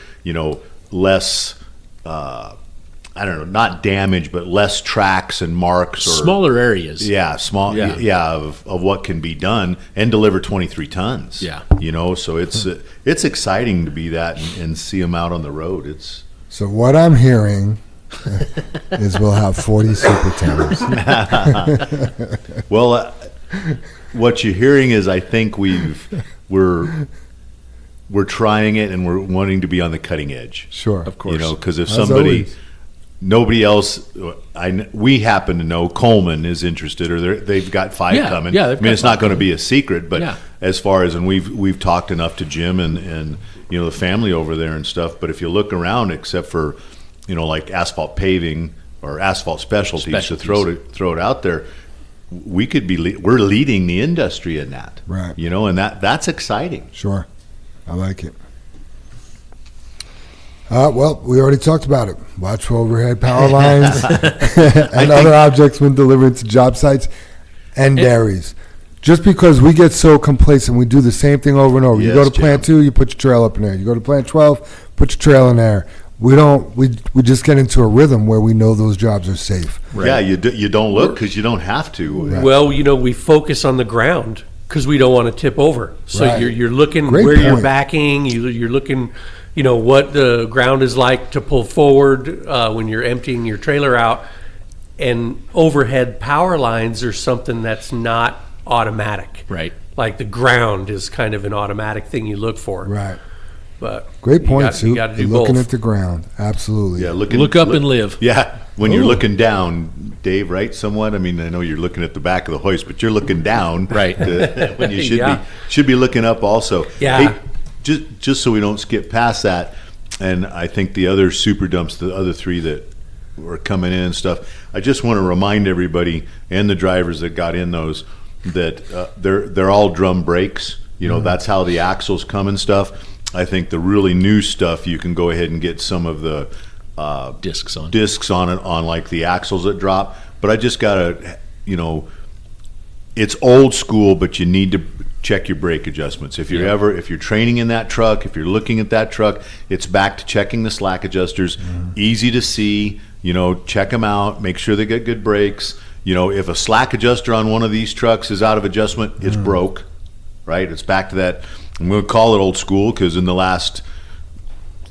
less, not damage, but less tracks and marks. Or smaller areas. Yeah, of what can be done and deliver 23 tons. Yeah. So it's exciting to be that and see them out on the road. So what I'm hearing is we'll have 40 super tandems. Well, what you're hearing is I think we're trying it and we're wanting to be on the cutting edge. Sure, of course. Because if always. Nobody else, we happen to know Coleman is interested, or they've got 5 coming. Yeah, it's not going to be a secret, but as far as, and we've talked enough to Jim and the family over there and stuff. But if you look around, except for like asphalt paving or asphalt specialties. To throw it out there, we could be we're leading the industry in that, right? And that's exciting. Sure, I like it. Well, we already talked about it. Watch for overhead power lines and other objects when delivered to job sites and dairies. Just because we get so complacent, we do the same thing over and over. Yes, you go to plant 2, you put your trail up in there. You go to plant 12, put your trail in there. We just get into a rhythm where we know those jobs are safe. Right. Yeah, you don't look because you don't have to. Right. Well, we focus on the ground because we don't want to tip over. So Right. you're looking Great where point. you're backing. You're looking, what the ground is like to pull forward when you're emptying your trailer out. And overhead power lines are something that's not automatic. Right. Like the ground is kind of an automatic thing you look for. Right. But Great point, you Sue. got to You're do looking both. at the ground. Absolutely. Yeah, Look up and live. Yeah, when you're Ooh. looking down, Dave, right? Somewhat. I mean, I know you're looking at the back of the hoist, but you're looking down, Right. When you Yeah. should be looking up also. Yeah. Hey, just so we don't skip past that, and I think the other super dumps, the other 3 that were coming in and stuff. I just want to remind everybody and the drivers that got in those that they're all drum brakes. That's how the axles come and stuff. I think the really new stuff, you can go ahead and get some of the Discs on. discs on it, on like the axles that drop. But I just gotta, it's old school, but you need to check your brake adjustments. If you're training in that truck, if you're looking at that truck, it's back to checking the slack adjusters. Easy to see. Check them out. Make sure they get good brakes. If a slack adjuster on one of these trucks is out of adjustment, it's broke. Right? It's back to that. I'm going to call it old school because in the last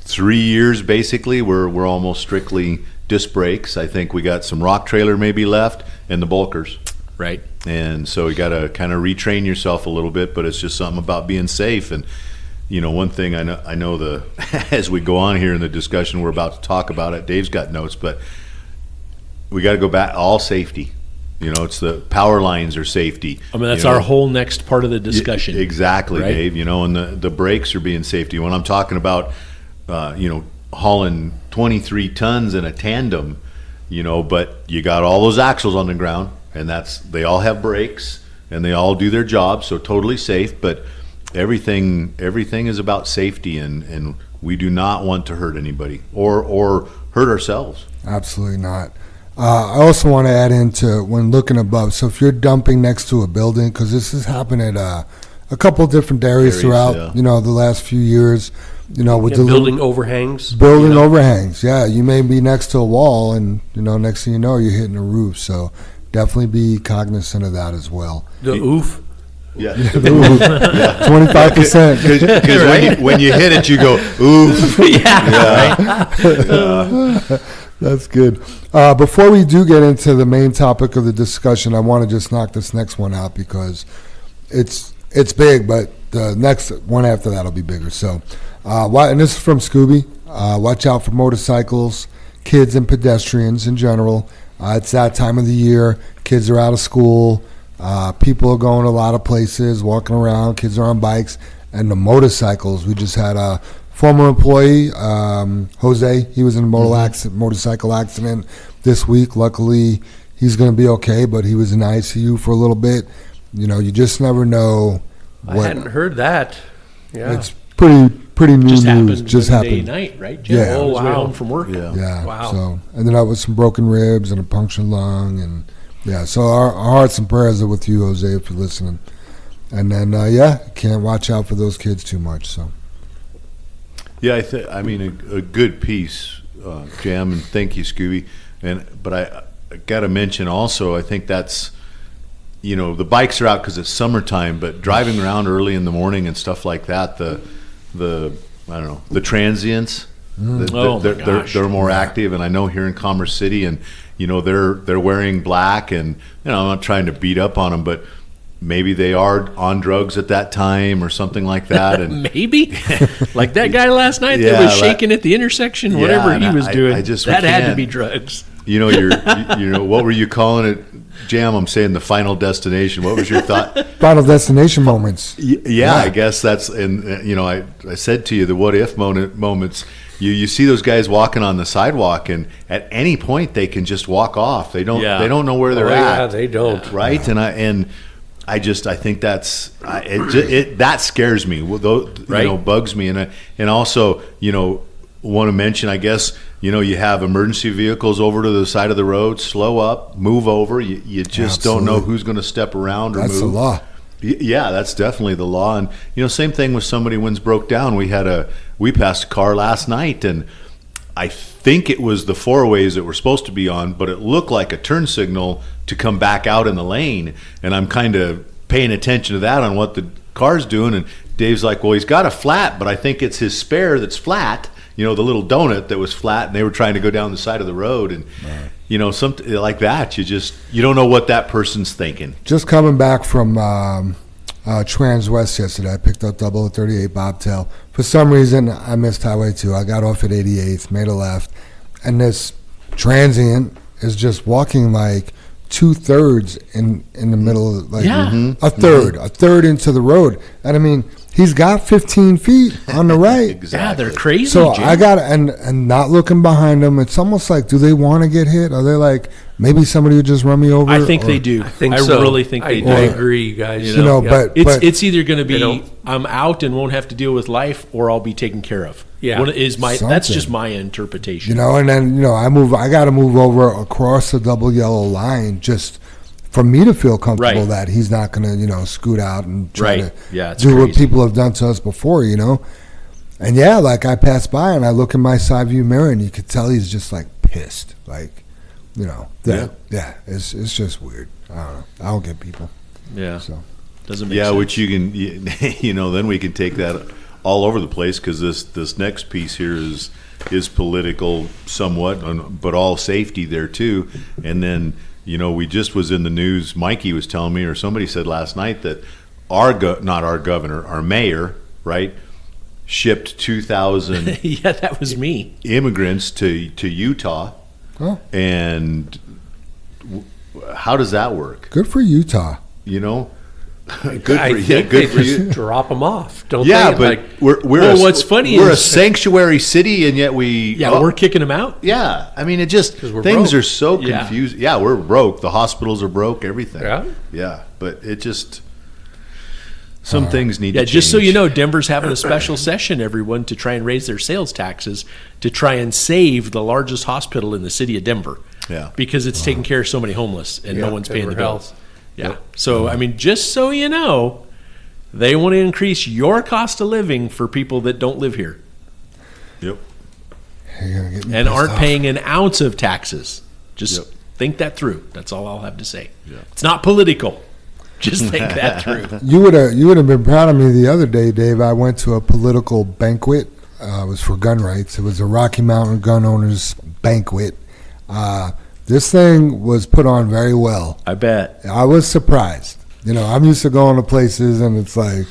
3 years, basically, we're almost strictly disc brakes. I think we got some rock trailer maybe left and the bulkers. Right. And so you got to kind of retrain yourself a little bit, but it's just something about being safe. And, one thing I know as we go on here in the discussion, we're about to talk about it. Dave's got notes, but we got to go back, all safety. It's the power lines are safety. I mean, that's our whole next part of the discussion. Exactly, right? Dave. And the brakes are being safety. When I'm talking about, hauling 23 tons in a tandem, but you got all those axles on the ground, and they all have brakes, and they all do their job, so totally safe. But everything is about safety, and we do not want to hurt anybody or hurt ourselves. Absolutely not. I also want to add into when looking above. So if you're dumping next to a building, because this has happened at a couple different areas throughout, the last few years. With the building overhangs. Building overhangs, yeah. You may be next to a wall, and next thing you know, you're hitting a roof. So definitely be cognizant of that as well. The oof. Yeah, 25%. Because when you hit it, you go oof. That's good. Before we do get into the main topic of the discussion, I want to just knock this next one out because it's big, but the next one after that will be bigger. So, and this is from Scooby. Watch out for motorcycles, kids, and pedestrians in general. It's that time of the year. Kids are out of school. People are going a lot of places, walking around. Kids are on bikes. And the motorcycles, we just had a former employee, Jose. He was in a motorcycle accident this week. Luckily, he's going to be okay, but he was in ICU for a little bit. You just never know. I hadn't heard that. Yeah. It's pretty new news. Just Wednesday happened. night, right? Jim? Yeah. On his way home from work. Yeah. Wow. So ended up with some broken ribs and a punctured lung, and so our hearts and prayers are with you, Jose, if you're listening. And then can't watch out for those kids too much. So. Yeah, I mean a good piece, Jam, and thank you, Scooby. But I got to mention also, I think that's the bikes are out because it's summertime, but driving around early in the morning and stuff like that, the I don't know, the transients, they're more active. And I know here in Commerce City, and they're wearing black, and I'm not trying to beat up on them, but maybe they are on drugs at that time or something like that. And maybe like that guy last night that was shaking at the intersection, whatever he was doing. That had to be drugs. What were you calling it, Jam? I'm saying the Final Destination. What was your thought? Final Destination moments. Yeah, I guess that's, and I said to you the what if moments. You see those guys walking on the sidewalk, and at any point they can just walk off. They don't know where they're at. Yeah, they don't. Right, I think that scares me. Bugs me, and also want to mention, I guess, you have emergency vehicles over to the side of the road. Slow up, move over. You just don't know who's going to step around or move. That's the law. Yeah, that's definitely the law. And same thing with somebody when's broke down. We passed a car last night, and I think it was the four ways that we're supposed to be on, but it looked like a turn signal to come back out in the lane. And I'm kind of paying attention to that on what the car's doing. And Dave's like, well, he's got a flat, but I think it's his spare that's flat. The little donut that was flat, and they were trying to go down the side of the road, and something like that. You don't know what that person's thinking. Just coming back from Trans West yesterday, I picked up 0038 Bobtail. For some reason, I missed Highway 2. I got off at 88th, made a left, and this transient is just walking like 2/3 in the middle of a third into the road, and I mean. He's got 15 feet on the right. Exactly. Yeah, they're crazy. So Jim. I got and not looking behind them. It's almost like, do they want to get hit? Are they like, maybe somebody would just run me over? I think they do. I think I so. really think they do. I agree, guys. But it's either going to be don't. I'm out and won't have to deal with life, or I'll be taken care of. Yeah. That's just my interpretation. And then I got to move over across the double yellow line just for me to feel comfortable that he's not going to, scoot out and try to do what people have done to us before, And I pass by and I look in my side view mirror and you could tell he's just like pissed. Like, it's just weird. I don't know. I don't get people. Yeah. So. Doesn't make sense. Which you can, then we can take that all over the place, because this next piece here is political somewhat, but all safety there too. And then, we just was in the news. Mikey was telling me, or somebody said last night that not our governor, our mayor, right, shipped 2,000 Yeah, that was me. immigrants to Utah. Oh. And how does that work? Good for Utah. Good I for, think good they for just you. drop them off, don't Yeah, they? but we're Well, what's funny we're a is- sanctuary city, and yet We're kicking them out. yeah. I mean, it just we're things broke. are so Yeah. confusing. Yeah, we're broke. The hospitals are broke. Everything. Yeah. But it just some things need Yeah, to just so change. you know, Denver's having a special session, everyone, to try and raise their sales taxes to try and save the largest hospital in the city of Denver. Yeah. Because it's taking care of so many homeless and no one's paying the Denver bills. Health. Yeah. So, I mean, just so you know, they want to increase your cost of living for people that don't live here Yep. You're gonna get me and pissed aren't off. paying an ounce of taxes. Just Yep. think that through. That's all I'll have to say. Yeah. It's not political. Just think that through. You would have been proud of me the other day, Dave. I went to a political banquet. It was for gun rights. It was a Rocky Mountain Gun Owners Banquet. This thing was put on very well. I bet. I was surprised. I'm used to going to places and it's like,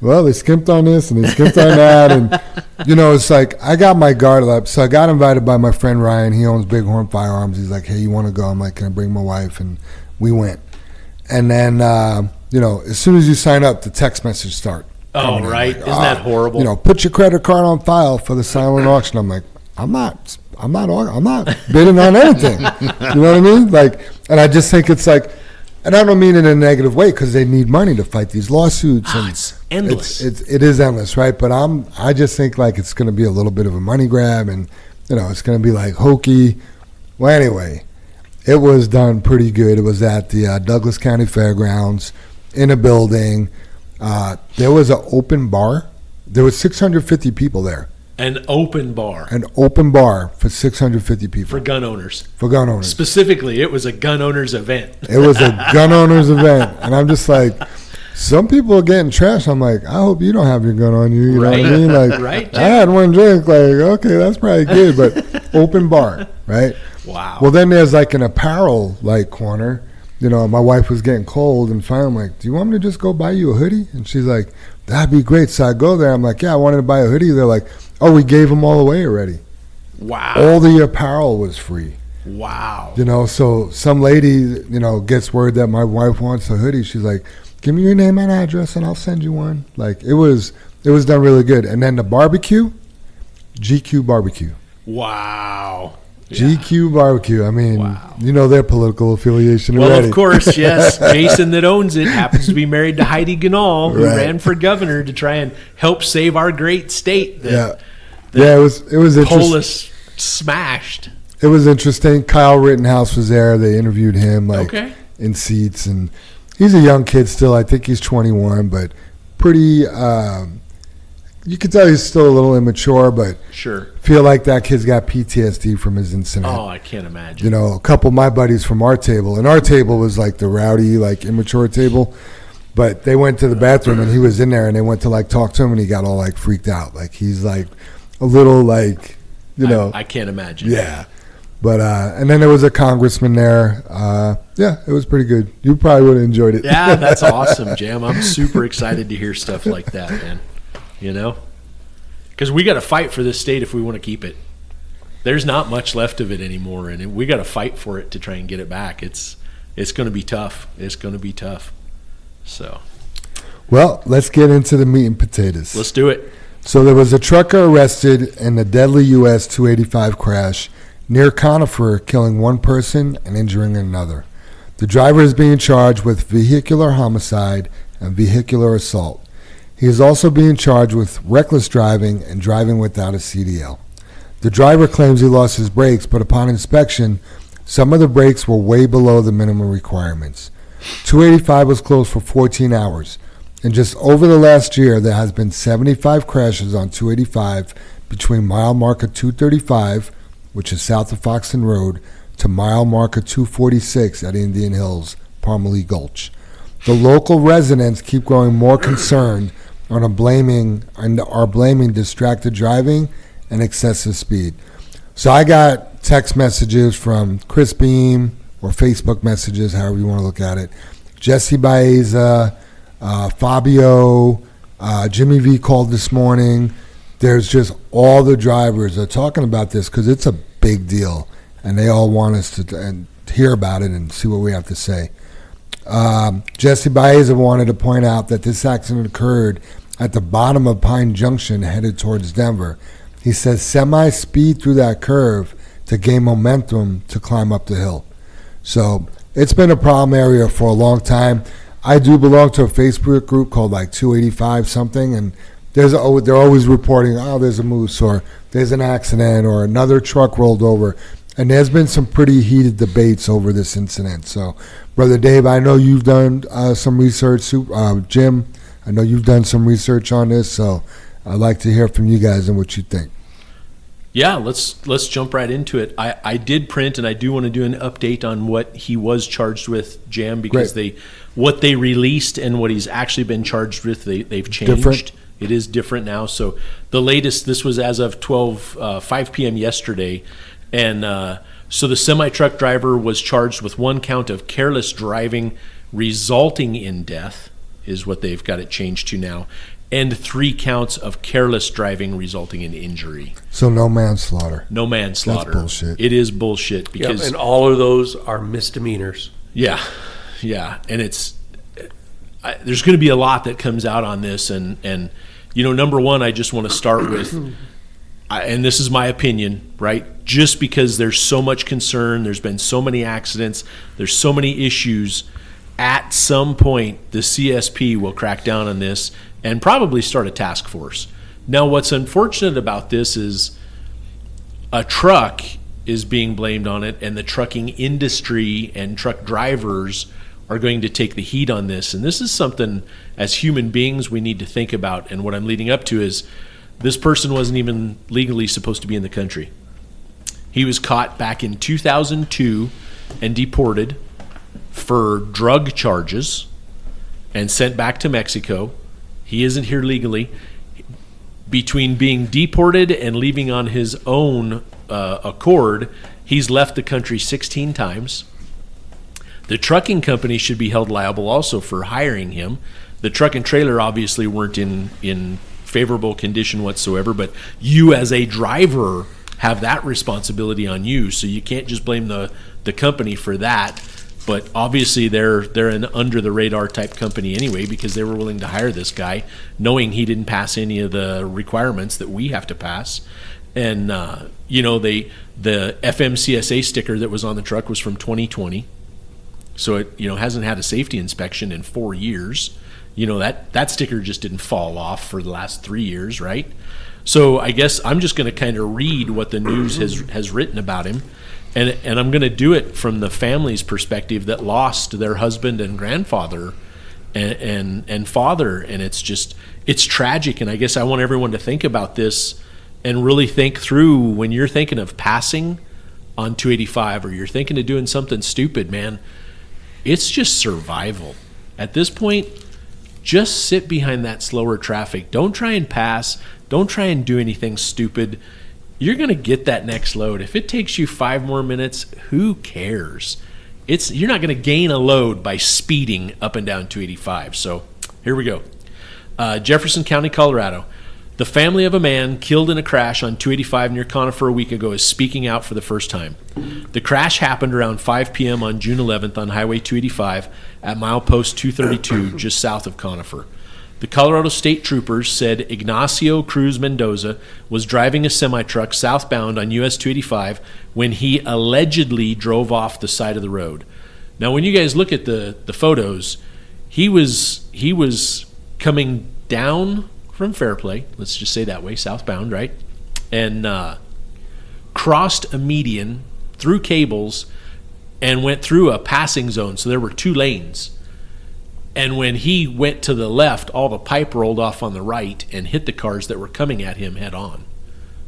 well, they skimped on this and they skimped on that. And, it's like I got my guard up. So I got invited by my friend Ryan. He owns Bighorn Firearms. He's like, hey, you want to go? I'm like, can I bring my wife? And we went. And then, as soon as you sign up, the text message start. Oh, coming in, right. like, Isn't that horrible? Put your credit card on file for the silent auction. I'm like, I'm not bidding on anything. You know what I mean? Like, and I just think it's like, and I don't mean in a negative way because they need money to fight these lawsuits. And It's endless. It is endless, right? But I just think like it's going to be a little bit of a money grab, and it's going to be like hokey. Well, anyway, it was done pretty good. It was at the Douglas County Fairgrounds in a building. There was an open bar. There was 650 people there. An open bar An open bar for 650 people. for gun owners. For gun owners. Specifically, it was a gun owners event. It was a gun owners event. And I'm just like, some people are getting trashed. I'm like, I hope you don't have your gun on you. You know what I Right. mean? Like, Right, I had one drink. Like, okay, that's probably good. But open bar, right? Wow. Well, then there's like an apparel like corner. My wife was getting cold, and finally I'm like, do you want me to just go buy you a hoodie? And she's like, that'd be great. So I go there. I'm like, yeah, I wanted to buy a hoodie. They're like, oh, we gave them all away already. Wow. All the apparel was free. Wow. So some lady, gets word that my wife wants a hoodie. She's like, give me your name and address and I'll send you one. Like, it was done really good. And then the barbecue, GQ Barbecue. Wow. GQ Barbecue. I mean, Wow. their political affiliation Well, already. of course, yes. Jason that owns it happens to be married to Heidi Ganahl, who Right. ran for governor to try and help save our great state that Yeah, it was interesting. Polis smashed. It was interesting. Kyle Rittenhouse was there. They interviewed him Okay. in seats, and he's a young kid still. I think he's 21, but pretty. You can tell he's still a little immature, but Sure. feel like that kid's got PTSD from his incident. Oh, I can't imagine. A couple of my buddies from our table, and our table was like the rowdy, like immature table. But they went to the bathroom, and he was in there, and they went to like talk to him, and he got all like freaked out, like he's like a little like, I can't imagine. yeah. But and then there was a congressman there. Yeah, it was pretty good. You probably would have enjoyed it. Yeah, that's awesome, Jam. I'm super excited to hear stuff like that, man. Because we got to fight for this state if we want to keep it. There's not much left of it anymore, and we got to fight for it to try and get it back. It's going to be tough. It's going to be tough. So Well, let's get into the meat and potatoes. let's do it. So there was a trucker arrested in the deadly US 285 crash near Conifer, killing one person and injuring another. The driver is being charged with vehicular homicide and vehicular assault. He is also being charged with reckless driving and driving without a CDL. The driver claims he lost his brakes, but upon inspection, some of the brakes were way below the minimum requirements. 285 was closed for 14 hours. And just over the last year, there has been 75 crashes on 285 between mile marker 235, which is south of Foxton Road, to mile marker 246 at Indian Hills, Parmalee Gulch. The local residents keep growing more concerned and are blaming distracted driving and excessive speed. So I got text messages from Chris Beam, or Facebook messages, however you want to look at it. Jesse Baeza, Fabio, Jimmy V called this morning. There's just all the drivers are talking about this because it's a big deal, and they all want us to hear about it and see what we have to say. Jesse Baeza wanted to point out that this accident occurred at the bottom of Pine Junction headed towards Denver. He says semi-speed through that curve to gain momentum to climb up the hill. So it's been a problem area for a long time. I do belong to a Facebook group called like 285 something, and they're always reporting, oh, there's a moose, or there's an accident, or another truck rolled over. And there's been some pretty heated debates over this incident. So, Brother Dave, I know you've done some research. Jim, I know you've done some research on this, so I'd like to hear from you guys and what you think. Yeah, let's jump right into it. I did print, and I do want to do an update on what he was charged with, Jam, because what they released and what he's actually been charged with, they've changed. Different. It is different now. So the latest, this was as of 5 p.m. yesterday, and so the semi-truck driver was charged with 1 count of careless driving resulting in death, is what they've got it changed to now, and 3 counts of careless driving resulting in injury. So no manslaughter. No manslaughter. That's bullshit. It is bullshit because and all of those are misdemeanors. yeah, and there's going to be a lot that comes out on this, and number one, I just want to start with, and this is my opinion, right? Just because there's so much concern, there's been so many accidents, there's so many issues. At some point, the CSP will crack down on this and probably start a task force. Now, what's unfortunate about this is a truck is being blamed on it, and the trucking industry and truck drivers are going to take the heat on this. And this is something, as human beings, we need to think about. And what I'm leading up to is this person wasn't even legally supposed to be in the country. He was caught back in 2002 and deported for drug charges and sent back to Mexico. He isn't here legally. Between being deported and leaving on his own accord, he's left the country 16 times. The trucking company should be held liable also for hiring him. The truck and trailer obviously weren't in favorable condition whatsoever, but you as a driver have that responsibility on you, so you can't just blame the company for that. But obviously they're an under-the-radar type company anyway, because they were willing to hire this guy, knowing he didn't pass any of the requirements that we have to pass. And, the FMCSA sticker that was on the truck was from 2020. So it, hasn't had a safety inspection in 4 years. That sticker just didn't fall off for the last 3 years, right? So I guess I'm just going to kind of read what the news has written about him. And I'm going to do it from the family's perspective that lost their husband and grandfather and father. And it's tragic. And I guess I want everyone to think about this and really think through when you're thinking of passing on 285 or you're thinking of doing something stupid, man. It's just survival. At this point, just sit behind that slower traffic. Don't try and pass. Don't try and do anything stupid. You're going to get that next load. If it takes you 5 more minutes, who cares? You're not going to gain a load by speeding up and down 285. So here we go. Jefferson County, Colorado. The family of a man killed in a crash on 285 near Conifer a week ago is speaking out for the first time. The crash happened around 5 p.m. on June 11th on Highway 285 at milepost 232 just south of Conifer. The Colorado State Troopers said Ignacio Cruz Mendoza was driving a semi-truck southbound on US 285 when he allegedly drove off the side of the road. Now, when you guys look at the photos, he was coming down from Fairplay, let's just say that way, southbound, right? And crossed a median through cables and went through a passing zone. So there were 2 lanes. And when he went to the left, all the pipe rolled off on the right and hit the cars that were coming at him head on.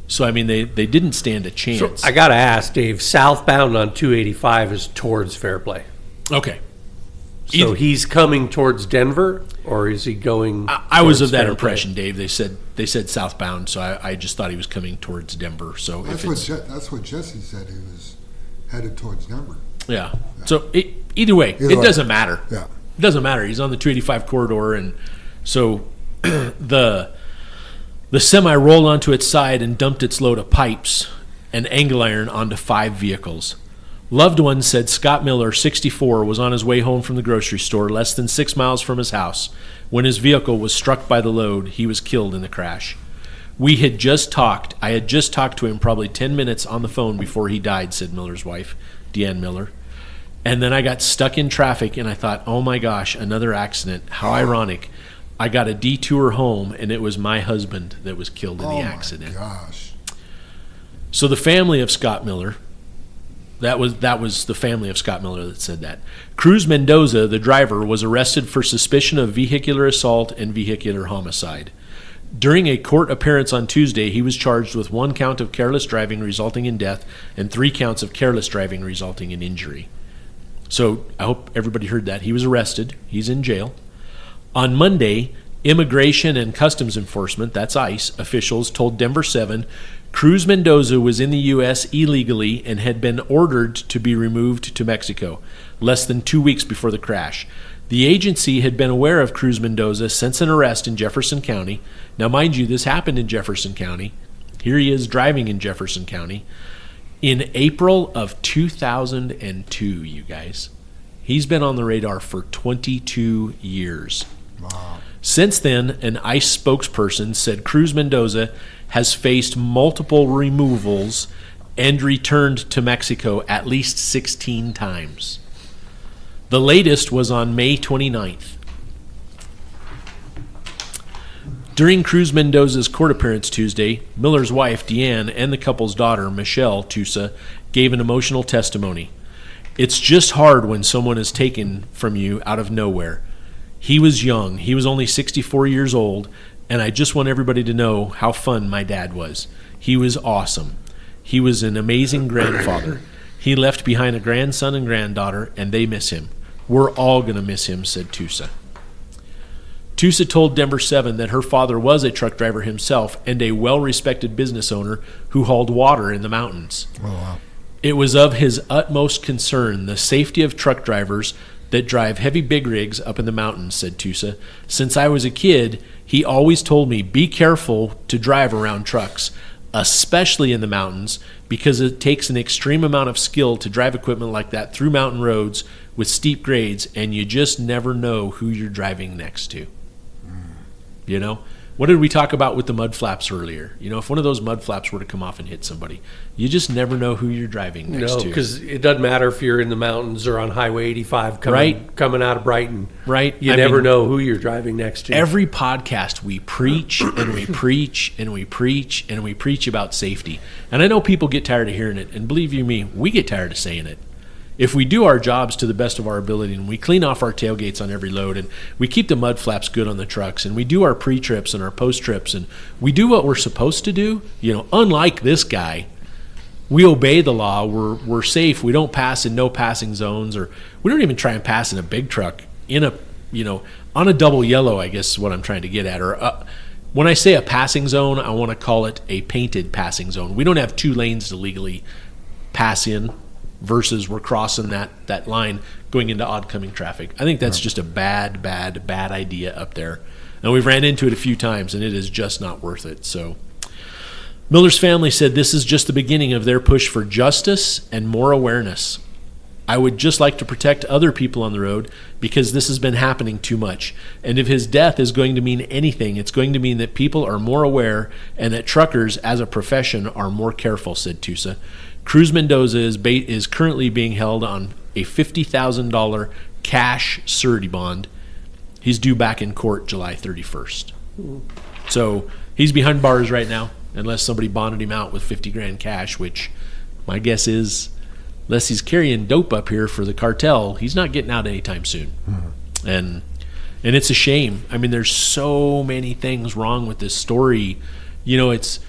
So, I mean, they didn't stand a chance. So I got to ask, Dave, southbound on 285 is towards Fairplay. Okay. So he's coming towards Denver, or is he going I was of that Fairplay? impression, Dave. They said southbound, so I just thought he was coming towards Denver. So That's what Jesse said. He was headed towards Denver. Yeah. So either way, Either it way. doesn't matter. Yeah. It doesn't matter. He's on the 285 corridor, and so the semi rolled onto its side and dumped its load of pipes and angle iron onto 5 vehicles. Loved ones said Scott Miller, 64, was on his way home from the grocery store less than 6 miles from his house when his vehicle was struck by the load. He was killed in the crash. I had just talked to him probably 10 minutes on the phone before he died, said Miller's wife, Deanne Miller. And then I got stuck in traffic and I thought, oh my gosh, another accident. How ironic. I got a detour home and it was my husband that was killed in the accident. Oh, my gosh. So the family of Scott Miller, that was the family of Scott Miller that said that. Cruz Mendoza, the driver, was arrested for suspicion of vehicular assault and vehicular homicide. During a court appearance on Tuesday, he was charged with 1 count of careless driving resulting in death and 3 counts of careless driving resulting in injury. So I hope everybody heard that. He was arrested. He's in jail. On Monday, Immigration and Customs Enforcement, that's ICE, officials told Denver 7 Cruz Mendoza was in the U.S. illegally and had been ordered to be removed to Mexico less than 2 weeks before the crash. The agency had been aware of Cruz Mendoza since an arrest in Jefferson County. Now, mind you, this happened in Jefferson County. Here he is driving in Jefferson County. In April of 2002, you guys. He's been on the radar for 22 years. Wow. Since then, an ICE spokesperson said Cruz Mendoza has faced multiple removals and returned to Mexico at least 16 times. The latest was on May 29th. During Cruz Mendoza's court appearance Tuesday, Miller's wife, Deanne, and the couple's daughter, Michelle Tusa, gave an emotional testimony. It's just hard when someone is taken from you out of nowhere. He was young. He was only 64 years old, and I just want everybody to know how fun my dad was. He was awesome. He was an amazing grandfather. He left behind a grandson and granddaughter, and they miss him. We're all going to miss him, said Tusa. Tusa told Denver 7 that her father was a truck driver himself and a well-respected business owner who hauled water in the mountains. Oh, wow. It was of his utmost concern, the safety of truck drivers that drive heavy big rigs up in the mountains, said Tusa. Since I was a kid, he always told me, be careful to drive around trucks, especially in the mountains, because it takes an extreme amount of skill to drive equipment like that through mountain roads with steep grades, and you just never know who you're driving next to. You know? What did we talk about with the mud flaps earlier? You know, if one of those mud flaps were to come off and hit somebody, you just never know who you're driving next No, to. because it doesn't matter if you're in the mountains or on Highway 85 coming out of Brighton. Right? You never know who you're driving next to. Every podcast we preach and we preach and we preach and we preach about safety. And I know people get tired of hearing it, and believe you me, we get tired of saying it. If we do our jobs to the best of our ability and we clean off our tailgates on every load and we keep the mud flaps good on the trucks and we do our pre-trips and our post-trips and we do what we're supposed to do, you know, unlike this guy, we obey the law, we're safe, we don't pass in no passing zones, or we don't even try and pass in a big truck in a, you know, on a double yellow, I guess is what I'm trying to get at. Or when I say a passing zone, I want to call it a painted passing zone. We don't have 2 lanes to legally pass in versus we're crossing that line going into oncoming traffic. I think that's just a bad idea up there. And we've ran into it a few times, and it is just not worth it. So Miller's family said this is just the beginning of their push for justice and more awareness. I would just like to protect other people on the road because this has been happening too much. And if his death is going to mean anything, it's going to mean that people are more aware and that truckers as a profession are more careful, said Tusa. Cruz Mendoza is currently being held on a $50,000 cash surety bond. He's due back in court July 31st. So he's behind bars right now, unless somebody bonded him out with $50,000 cash, which my guess is, unless he's carrying dope up here for the cartel, he's not getting out anytime soon. Mm-hmm. And it's a shame. I mean, there's so many things wrong with this story. You know, it's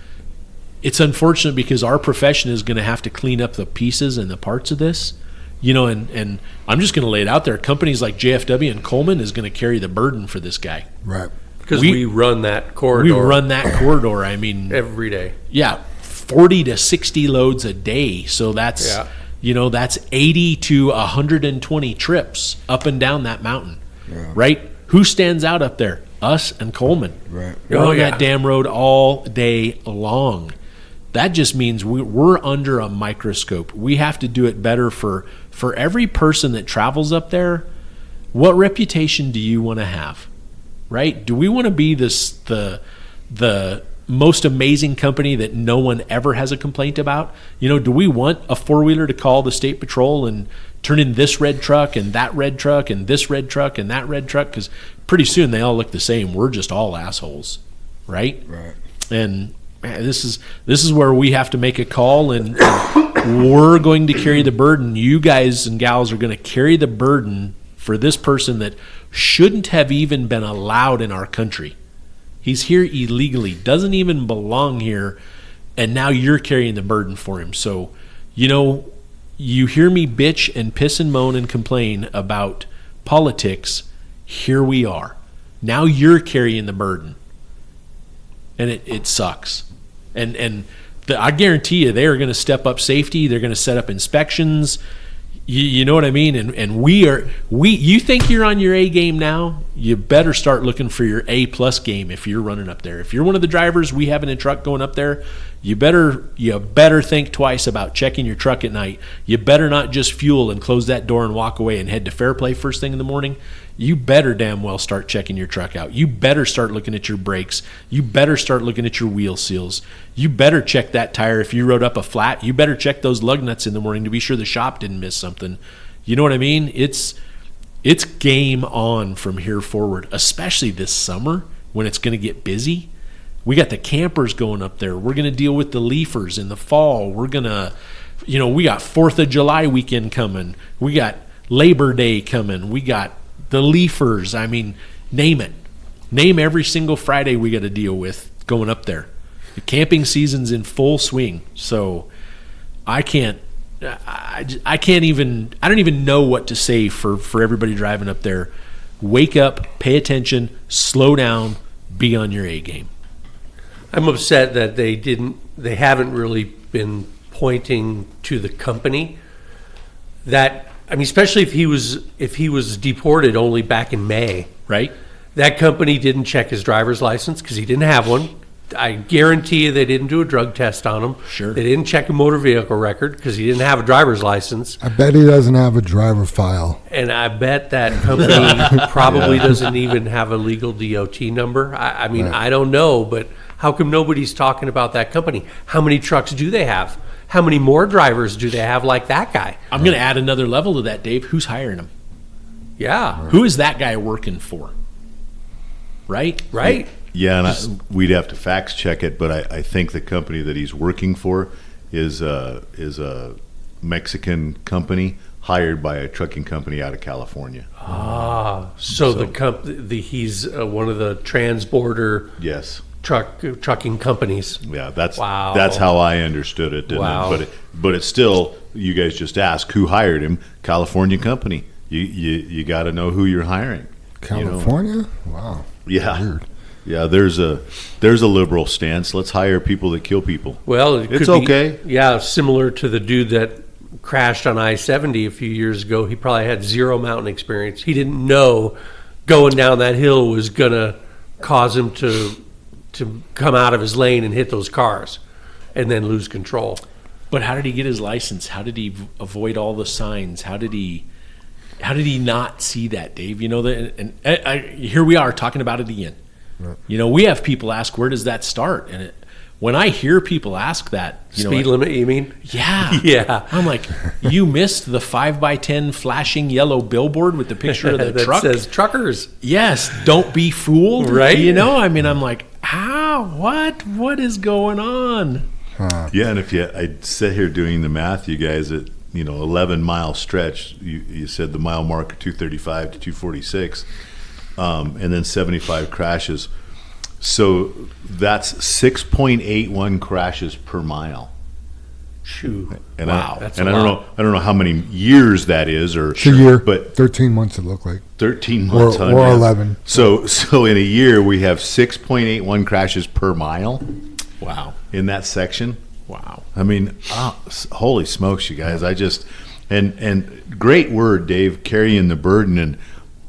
unfortunate because our profession is going to have to clean up the pieces and the parts of this, you know, and I'm just going to lay it out there. Companies like JFW and Coleman is going to carry the burden for this guy. Right. Because we run that corridor. We run that corridor. I mean, every day. Yeah, 40 to 60 loads a day. So that's That's 80 to 120 trips up and down that mountain, right? Who stands out up there? Us and Coleman. Right. We're on that damn road all day long. That just means we're under a microscope. We have to do it better for every person that travels up there. What reputation do you want to have, right? Do we want to be the most amazing company that no one ever has a complaint about? Do we want a four-wheeler to call the state patrol and turn in this red truck and that red truck and this red truck and that red truck? Because pretty soon they all look the same. We're just all assholes, right? Right. And man, this is where we have to make a call, and we're going to carry the burden. You guys and gals are going to carry the burden for this person that shouldn't have even been allowed in our country. He's here illegally, doesn't even belong here, and now you're carrying the burden for him. So, you hear me bitch and piss and moan and complain about politics. Here we are. Now you're carrying the burden. And it sucks. And I guarantee you they are going to step up safety. They're going to set up inspections. You know what I mean? And you think you're on your A game now? You better start looking for your A+ game if you're running up there. If you're one of the drivers we have in a truck going up there, you better think twice about checking your truck at night. You better not just fuel and close that door and walk away and head to Fairplay first thing in the morning. You better damn well start checking your truck out. You better start looking at your brakes. You better start looking at your wheel seals. You better check that tire. If you rode up a flat, you better check those lug nuts in the morning to be sure the shop didn't miss something. You know what I mean? It's game on from here forward, especially this summer when it's going to get busy. We got the campers going up there. We're going to deal with the leafers in the fall. We're going to, we got 4th of July weekend coming. We got Labor Day coming. We got the leafers. I mean, name it. Name every single Friday we got to deal with going up there. The camping season's in full swing. So I don't even know what to say for everybody driving up there. Wake up, pay attention, slow down, be on your A game. I'm upset that they haven't really been pointing to the company that, especially if he was deported only back in May, right? That company didn't check his driver's license because he didn't have one. I guarantee you they didn't do a drug test on him. Sure. They didn't check a motor vehicle record because he didn't have a driver's license. I bet he doesn't have a driver file. And I bet that company probably doesn't even have a legal DOT number. I mean, Right. I don't know, but how come nobody's talking about that company? How many trucks do they have? How many more drivers do they have like that guy? I'm going to add another level to that, Dave. Who's hiring him? Yeah. Who is that guy working for? Right? Right. Yeah, and we'd have to fact check it, but I think the company that he's working for is a Mexican company hired by a trucking company out of California. So he's one of the transborder Yes. trucking companies. Yeah, that's Wow. that's how I understood it. Wow. But it's still, you guys just asked who hired him. California company. You got to know who you're hiring. California? Wow. Yeah. Weird. Yeah, there's a liberal stance. Let's hire people that kill people. Well, it It's could be- okay. Yeah, similar to the dude that crashed on I-70 a few years ago. He probably had zero mountain experience. He didn't know going down that hill was going to cause him to come out of his lane and hit those cars and then lose control. But how did he get his license? How did he avoid all the signs? How did he not see that, Dave? Here we are talking about it again. Right. We have people ask, where does that start? And when I hear people ask that, Speed limit, you mean? Yeah. Yeah. I'm like, you missed the 5x10 flashing yellow billboard with the picture of the that truck? says truckers. Yes, don't be fooled. Right. I'm like, how? What is going on? Yeah, and if I'd sit here doing the math, you guys, at 11-mile stretch, you said the mile marker 235 to 246, and then 75 crashes. So that's 6.81 crashes per mile. Shoo. And Wow. I don't know how many years that is, or It's a year, but 13 months it looked like. 13 months, Or yeah. 11. So in a year we have 6.81 crashes per mile Wow. in that section. Wow. I mean, holy smokes, you guys! I just and great word, Dave, carrying the burden. And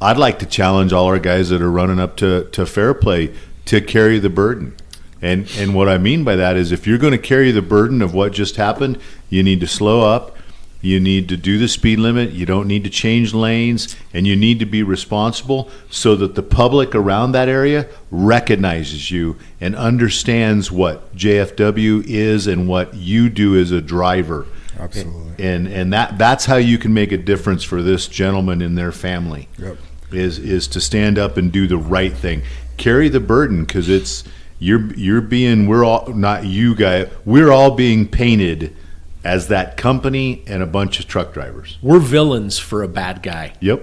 I'd like to challenge all our guys that are running up to Fair Play to carry the burden. And what I mean by that is, if you're going to carry the burden of what just happened, you need to slow up. You need to do the speed limit. You don't need to change lanes, and you need to be responsible so that the public around that area recognizes you and understands what JFW is and what you do as a driver. Absolutely. And that's how you can make a difference for this gentleman and their family. Yep. Is to stand up and do the right thing. Carry the burden, because it's we're all, not you guys, we're all being painted as that company and a bunch of truck drivers. We're villains for a bad guy. Yep.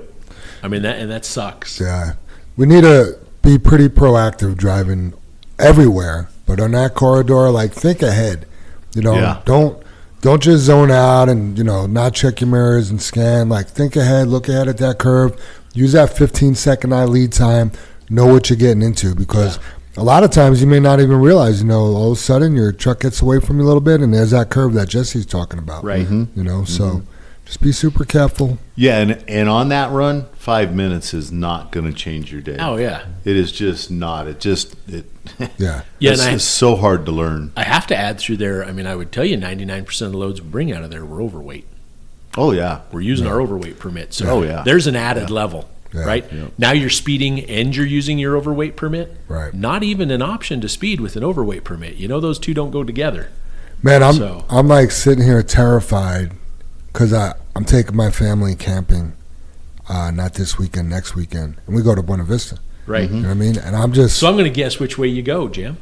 I mean, that sucks. Yeah. We need to be pretty proactive driving everywhere, but on that corridor, like, think ahead. You know, Yeah. don't just zone out and, you know, not check your mirrors and scan. Like, think ahead, look ahead at that curve, use that 15-second eye lead time, know what you're getting into, because a lot of times you may not even realize, you know, all of a sudden your truck gets away from you a little bit, and there's that curve that Jesse's talking about. Right. You know, so just be super careful. Yeah, and on that run, 5 minutes is not going to change your day. Oh, yeah. It is just not. It Yeah. Yeah, it's and just so hard to learn. I have to add through there, I mean, I would tell you 99% of the loads we bring out of there were overweight. Oh yeah. We're using our overweight permit. So Oh, yeah. there's an added level, Yeah. right? Yep. Now you're speeding and you're using your overweight permit. Right. Not even an option to speed with an overweight permit. You know, those two don't go together. Man, So- I'm like sitting here terrified because I'm taking my family camping, not this weekend, next weekend, and we go to Buena Vista. Right. You know what I mean? And I'm just So I'm going to guess which way you go, Jim.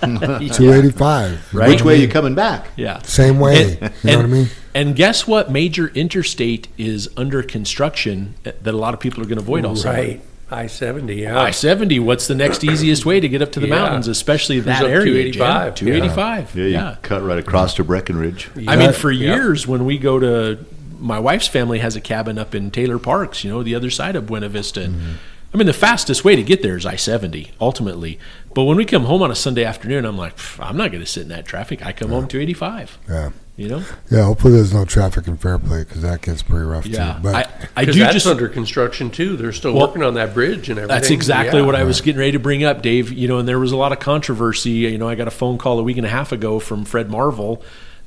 285. Right. Which way are you coming back? Yeah. Same way. And- you know what I mean? And guess what major interstate is under construction that a lot of people are going to avoid also? Right. I-70, yeah. I-70, what's the next easiest way to get up to the Yeah. mountains, especially that up area? 285, Jim? 285. Yeah, you cut right across to Breckenridge. I mean, Yeah. for Yeah. years when we go to, my wife's family has a cabin up in Taylor Parks, you know, the other side of Buena Vista. And I mean, the fastest way to get there is I-70, ultimately. But when we come home on a Sunday afternoon, I'm like, I'm not going to sit in that traffic. I come home 285, Yeah. you know? Yeah, hopefully there's no traffic in Fairplay because that gets pretty rough Yeah. too. But I Because do that's just... under construction too. They're still Well, working on that bridge and everything. That's exactly Yeah. what I was getting ready to bring up, Dave. You know, and there was a lot of controversy. You know, I got a phone call a week and a half ago from Fred Marvel,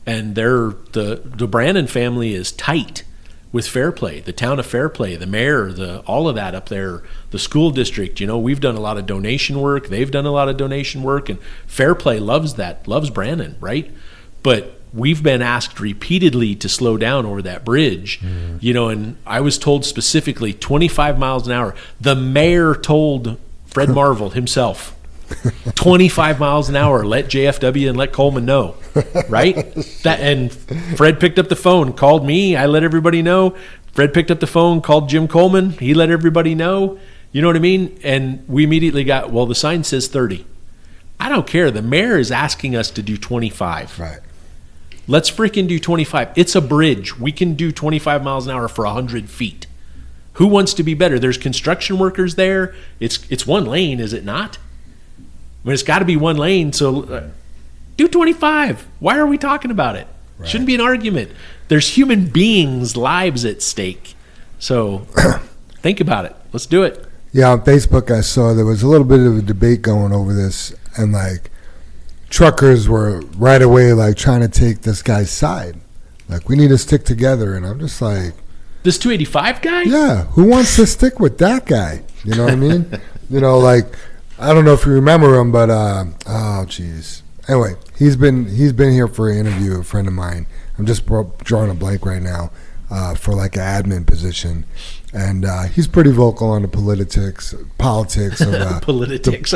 and the Brannon family is tight with Fairplay, the town of Fairplay, the mayor, all of that up there, the school district. You know, we've done a lot of donation work. They've done a lot of donation work, and Fairplay loves that, loves Brannon, right? But we've been asked repeatedly to slow down over that bridge, you know, and I was told specifically 25 miles an hour. The mayor told Fred Marvel himself, 25 miles an hour, let JFW and let Coleman know, right? And Fred picked up the phone, called me, I let everybody know. Fred picked up the phone, called Jim Coleman, he let everybody know. You know what I mean? And we immediately got, well, the sign says 30. I don't care. The mayor is asking us to do 25. right. Let's freaking do 25. It's a bridge. We can do 25 miles an hour for 100 feet. Who wants to be better? There's construction workers there. It's one lane, is it not? I mean, it's got to be one lane. So do 25. Why are we talking about it? Shouldn't be an argument. There's human beings' lives at stake. So think about it. Let's do it. Yeah, on Facebook I saw there was a little bit of a debate going over this, and like truckers were right away like trying to take this guy's side. Like, we need to stick together, and I'm just like, This 285 guy? yeah, who wants to stick with that guy? You know what I mean? You know, like, I don't know if you remember him, but oh geez. Anyway, he's been here for an interview. A friend of mine. I'm just drawing a blank right now for like an admin position, and he's pretty vocal on the politics of Politics. The I like politics.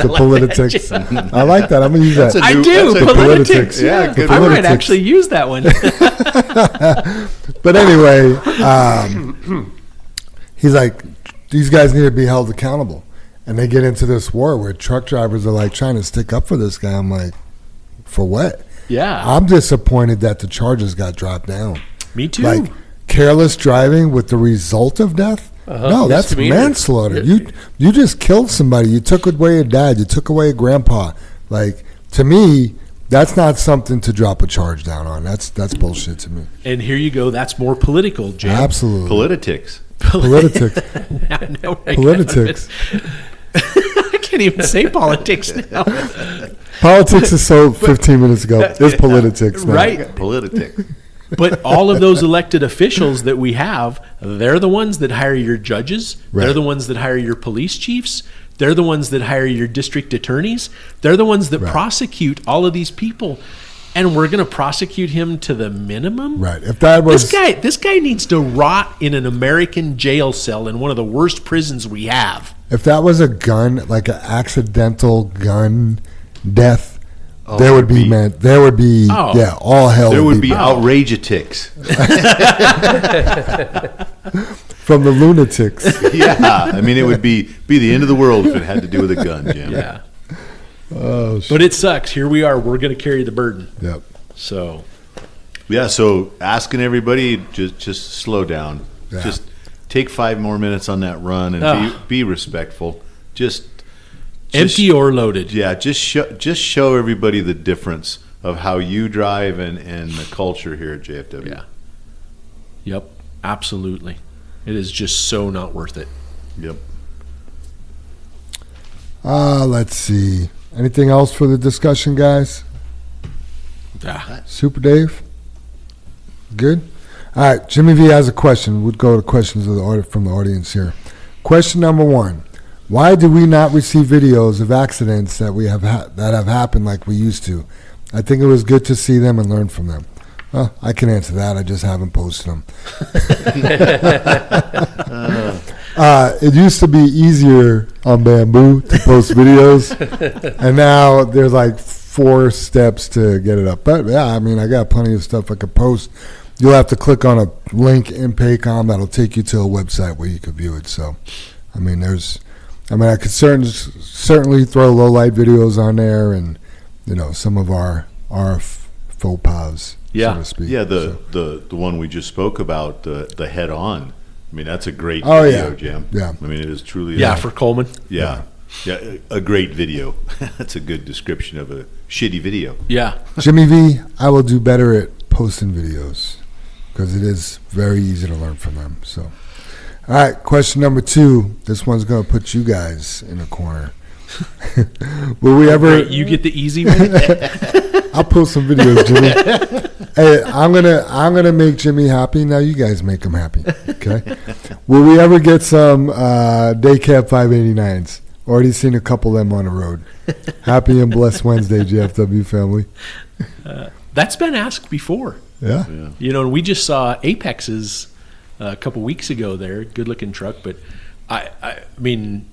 that. I like that. I'm gonna use that. I do. that's a Politics. Yeah, good I word. might actually use that one. But anyway, he's like, these guys need to be held accountable. And they get into this war where truck drivers are like trying to stick up for this guy. I'm like, for what? Yeah. I'm disappointed that the charges got dropped down. Me too. Like, careless driving with the result of death? No, that's Misdemeanor. manslaughter. You just killed somebody. You took away a dad. You took away a grandpa. Like, to me, That's not something to drop a charge down on. That's bullshit to me. And here you go. That's more political, Jim. Absolutely. Politics. Politics. Politics. I can't even say politics now. Politics is so 15 minutes ago. It's politics now. Right. Politics. But all of those elected officials that we have, they're the ones that hire your judges. They're Right. the ones that hire your police chiefs. They're the ones that hire your district attorneys. They're the ones that Right. prosecute all of these people. And we're going to prosecute him to the minimum? Right. If that was This guy needs to rot in an American jail cell in one of the worst prisons we have. if that was a gun, like an accidental gun death, there would be Oh. all hell. There would be bad. outrageous. From the lunatics. Yeah, I mean, it would be the end of the world if it had to do with a gun, Jim. Yeah. Oh, But it sucks. Here we are. We're going to carry the burden. Yep. So, Yeah, so asking everybody, just slow down. Yeah. Just take 5 more minutes on that run and be respectful. Just empty or loaded. Yeah, just show everybody the difference of how you drive and the culture here at JFW. Yeah. Yep. Absolutely. It is just so not worth it. Yep. Let's see. Anything else for the discussion, guys? Yeah. Super Dave? Good? All right, Jimmy V has a question. We'll go to questions of from the audience here. Question number 1. Why do we not receive videos of accidents that we have that have happened like we used to? I think it was good to see them and learn from them. Well, I can answer that. I just haven't posted them. It used to be easier on Bamboo to post videos, and now there's like 4 steps to get it up. But yeah, I mean, I got plenty of stuff I could post. You'll have to click on a link in Paycom that'll take you to a website where you can view it. So, I mean, I could certainly throw low light videos on there, and some of our faux pas, so to speak. Yeah, the one we just spoke about, the head on. I mean, that's a great Oh, video, yeah. Jim. Yeah. I mean, it is truly. Yeah, for Coleman. Yeah, a great video. That's a good description of a shitty video. Yeah. Jimmy V, I will do better at posting videos because it is very easy to learn from them. So, all right, question number 2. This one's going to put you guys in a corner. Will we ever? You get the easy one. I'll post some videos, Jimmy. Hey, I'm gonna make Jimmy happy. Now you guys make him happy. Okay. Will we ever get some day cab 589s? Already seen a couple of them on the road. Happy and blessed Wednesday, JFW family. That's been asked before. Yeah. And we just saw Apex's a couple weeks ago there. Good looking truck, but I mean,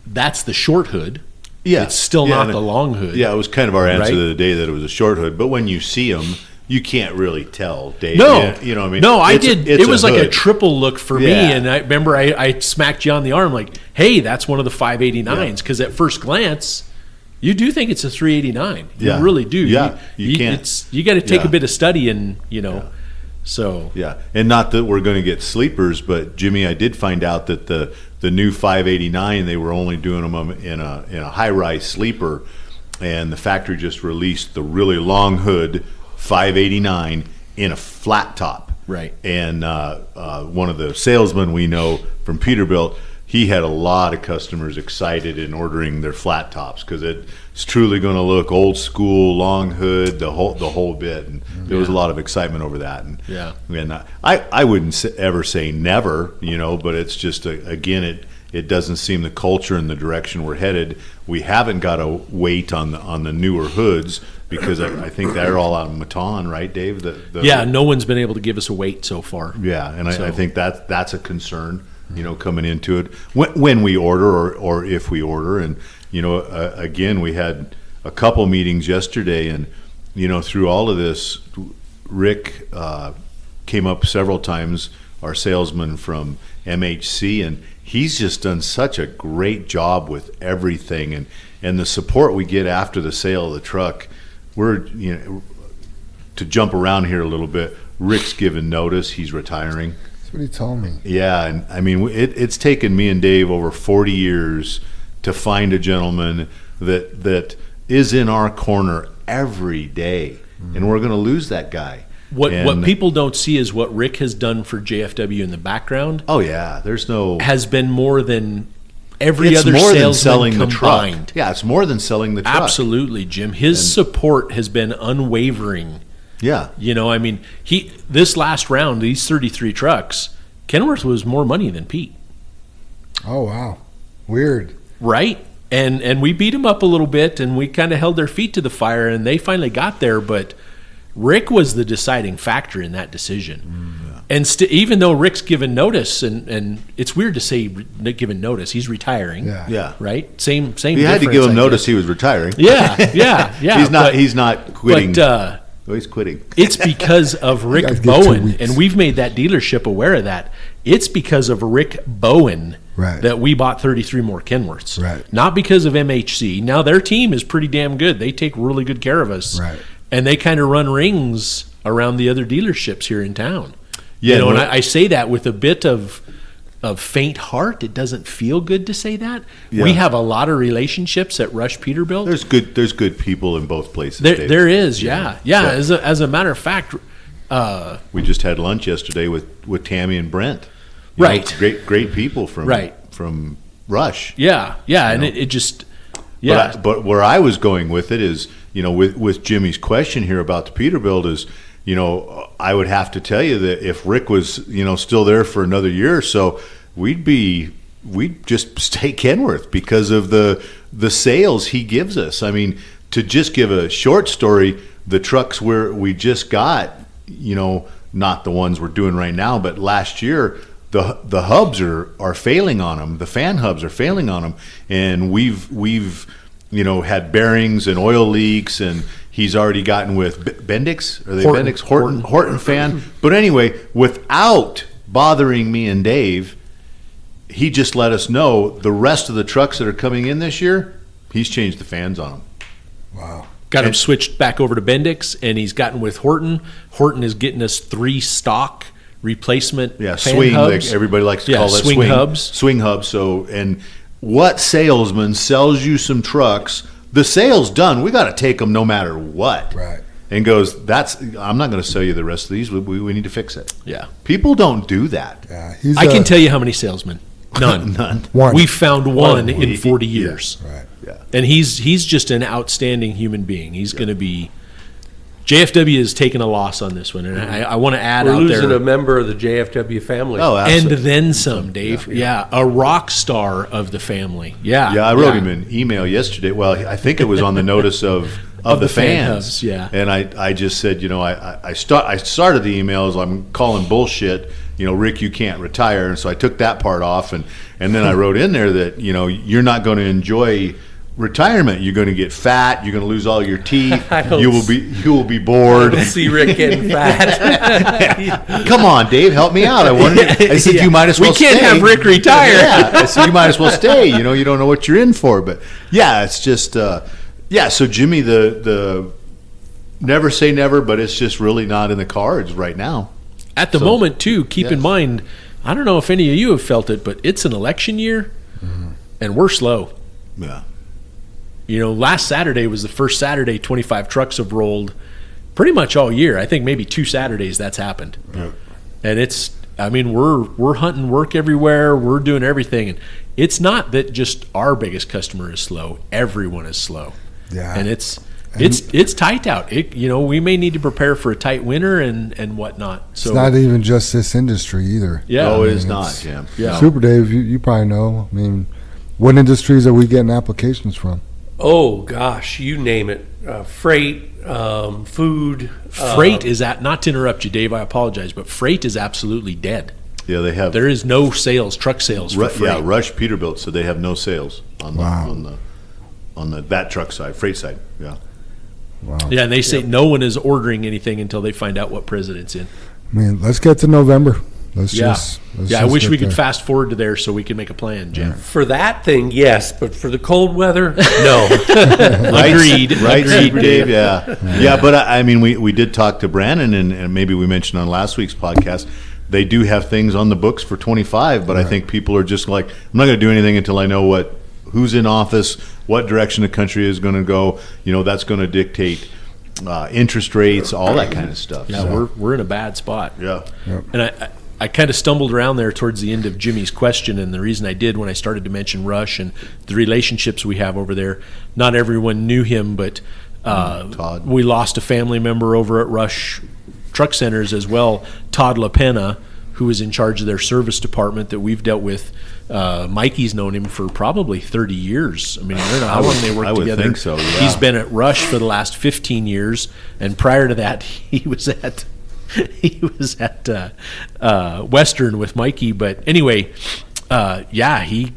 that's the short hood. Yeah, It's still not the long hood. Yeah, it was kind of our answer Right? to the day that it was a short hood. But when you see them, you can't really tell, Dave. No, Yeah, you know what I mean? No, I It's did. it's It was like a hood. triple look for me, Yeah. and I remember I smacked you on the arm like, "Hey, that's one of the 589s." Because at first glance, you do think it's a 389. Yeah. You really do. Yeah, you can't. You got to take Yeah. a bit of study, and so Yeah, and not that we're going to get sleepers, but Jimmy, I did find out that the new 589, they were only doing them in a high-rise sleeper, and the factory just released the really long hood 589 in a flat top. Right. And one of the salesmen we know from Peterbilt, he had a lot of customers excited in ordering their flat tops because it's truly going to look old school, long hood, the whole bit. And there was a lot of excitement over that. And Yeah. and I wouldn't ever say never, but it's just again it doesn't seem the culture and the direction we're headed. We haven't got a weight on the newer hoods because I think they're all out of Maton, right, Dave? yeah, no one's been able to give us a weight so far. Yeah, and So- I think that's a concern, coming into it when we order or if we order. And, again, we had a couple meetings yesterday, and, through all of this, Rick came up several times, our salesman from MHC, and he's just done such a great job with everything. And the support we get after the sale of the truck, we're, to jump around here a little bit, Rick's given notice he's retiring. That's what he told me. Yeah, and I mean, it's taken me and Dave over 40 years to find a gentleman that is in our corner every day, and we're going to lose that guy. What people don't see is what Rick has done for JFW in the background Oh yeah, there's no. has been more than every It's other more than salesman selling the combined. truck. Yeah, it's more than selling the truck. Absolutely, Jim. His support has been unwavering. Yeah. You know, I mean, this last round, these 33 trucks, Kenworth was more money than Pete, Oh, wow. Weird. right? And we beat him up a little bit, and we kind of held their feet to the fire, and they finally got there. But Rick was the deciding factor in that decision. And even though Rick's given notice, and it's weird to say given notice, he's retiring. Yeah. Yeah. Right. Same. We had to difference, give him I notice guess. he was retiring. Yeah. Yeah. He's not quitting. But Oh, he's quitting. it's because of guys Rick get 2 Bowen, weeks. and we've made that dealership aware of that. It's because of Rick Bowen Right. that we bought 33 more Kenworths. Right. Not because of MHC. Now their team is pretty damn good. They take really good care of us. Right. And they kind of run rings around the other dealerships here in town. Yeah, You know, and no- I say that with a bit of faint heart. It doesn't feel good to say that. Yeah. We have a lot of relationships at Rush Peterbilt. There's good people in both places. There, Dave. there is, yeah. So- As a matter of fact, We just had lunch yesterday with Tammy and Brent. You Right. know, great people from Right. from Rush. yeah, and know. it just, yeah. But where I was going with it is, you know, with Jimmy's question here about the Peterbilt is, you know, I would have to tell you that if Rick was, you know, still there for another year or so, we'd just stay Kenworth because of the sales he gives us. I mean, to just give a short story, the trucks we just got, you know, not the ones we're doing right now, but last year, the hubs are failing on them. The fan hubs are failing on them, and we've you know had bearings and oil leaks, and he's already gotten with Bendix. Are they Horton. Bendix? Horton fan. But anyway, without bothering me and Dave, he just let us know the rest of the trucks that are coming in this year, he's changed the fans on them. Wow. Got him switched back over to Bendix, and he's gotten with Horton. Horton is getting us 3 stock replacement Yeah, fan swing. hubs. Like everybody likes to Yeah, call that swing hubs. Swing hubs. So, and what salesman sells you some trucks? The sale's done. We got to take them no matter what. Right. And goes, I'm not going to sell you the rest of these. We need to fix it. Yeah. People don't do that. Yeah. He's I can tell you how many salesmen. None. None. one. We found one in We- 40 yeah. years. Right. Yeah. And he's just an outstanding human being. He's going to be. JFW has taken a loss on this one, and I want to add We're out losing there. a member of the JFW family. Oh, And absolutely. then some, Dave. Yeah, a rock star of the family. Yeah. Yeah, I wrote him an email yesterday. Well, I think it was on the notice of the the fan fans. hubs, yeah. And I just said, you know, I started the email as I'm calling bullshit. You know, Rick, you can't retire, and so I took that part off, and then I wrote in there that, you know, you're not going to enjoy retirement. You're going to get fat. You're going to lose all your teeth. I don't You will be bored. I see Rick getting fat. Come on, Dave, help me out. I said Yeah. you might as well. We can't stay. have Rick retire. Yeah, I said you might as well stay. You know, you don't know what you're in for. But yeah, it's just yeah. So Jimmy, the never say never, but it's just really not in the cards right now. At the moment, too, keep in yes. mind, I don't know if any of you have felt it, but it's an election year, and we're slow. Yeah. You know, last Saturday was the first Saturday 25 trucks have rolled pretty much all year. I think maybe 2 Saturdays that's happened. And it's, I mean, we're hunting work everywhere. We're doing everything. And it's not that just our biggest customer is slow. Everyone is slow. Yeah. And it's tight out. You know, we may need to prepare for a tight winter and whatnot. So It's not even just this industry either. yeah. No, I it mean, is not, it's- Jim. Yeah. Super Dave, you probably know. I mean, what industries are we getting applications from? Oh gosh, you name it. Freight, food. Freight is at, not to interrupt you, Dave, I apologize, but freight is absolutely dead. Yeah, they have. There is no sales, truck sales for freight. Yeah, Rush Peterbilt, so they have no sales on Wow. on the that truck side, freight side. Yeah. Wow. Yeah, and they say no one is ordering anything until they find out what president's in. I mean, let's get to November. Let's Yeah, just. Let's I just wish get we could there. fast forward to there so we can make a plan, Jim. For that thing, yes, but for the cold weather, no. Agreed. Right, Agreed. Super Dave? Yeah. Yeah, but I mean, we did talk to Brandon, and maybe we mentioned on last week's podcast, they do have things on the books for 25, but I think people are just like, I'm not going to do anything until I know who's in office, what direction the country is going to go. That's going to dictate interest rates, all that kind of stuff. Yeah, So, we're in a bad spot. yeah. And I kind of stumbled around there towards the end of Jimmy's question, and the reason I did when I started to mention Rush and the relationships we have over there, not everyone knew him, but Todd. we lost a family member over at Rush Truck Centers as well, Todd LaPena, who is in charge of their service department that we've dealt with. Mikey's known him for probably 30 years. I mean, I don't know how long they worked I would together. think so, yeah. He's been at Rush for the last 15 years, and prior to that, he was at Western with Mikey. But anyway, he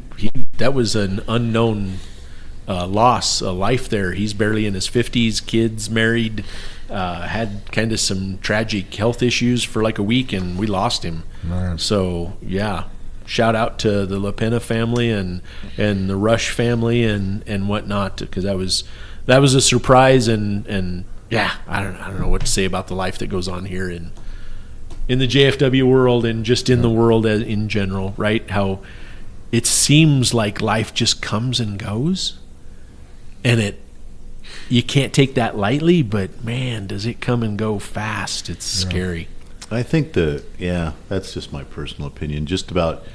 that was an unknown loss, a life there. He's barely in his 50s, kids, married, had kind of some tragic health issues for like a week, and we lost him. Man. So yeah, shout out to the LaPena family and the Rush family and whatnot, because that was a surprise, and yeah, I don't know what to say about the life that goes on here in the JFW world and just in the world in general, right? How it seems like life just comes and goes, and you can't take that lightly, but man, does it come and go fast. It's scary. I think that's just my personal opinion. Just about,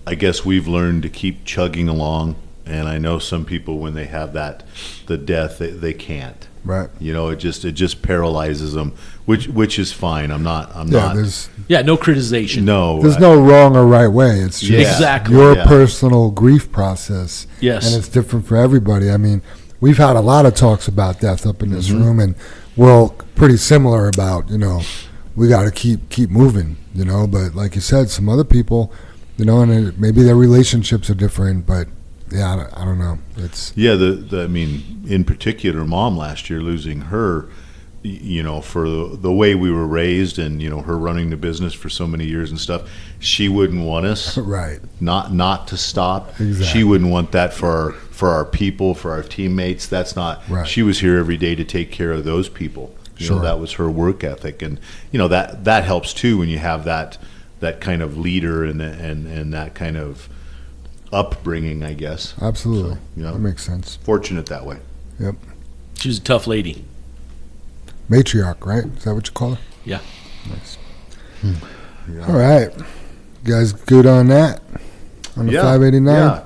I guess we've learned to keep chugging along, and I know some people, when they have the death, they can't. Right. It just paralyzes them, which is fine. I'm not. There's No criticization. No. there's no wrong or right way. It's just Exactly. your Yeah. personal grief process. Yes. And it's different for everybody. I mean, we've had a lot of talks about death up in this room, and we're pretty similar about, we got to keep moving, but like you said, some other people, and maybe their relationships are different, but yeah, I don't know. It's I mean, in particular, Mom last year losing her, for the way we were raised, and her running the business for so many years and stuff. She wouldn't want us right. not to stop. Exactly. She wouldn't want that for our people, for our teammates. That's not. Right. She was here every day to take care of those people. Sure. That was her work ethic, and that helps too when you have that kind of leader and that kind of upbringing, I guess. Absolutely. So, That makes sense. Fortunate that way. Yep. She was a tough lady. Matriarch, right? Is that what you call her? Yeah. Nice. All right. You guys good on that? On the 589?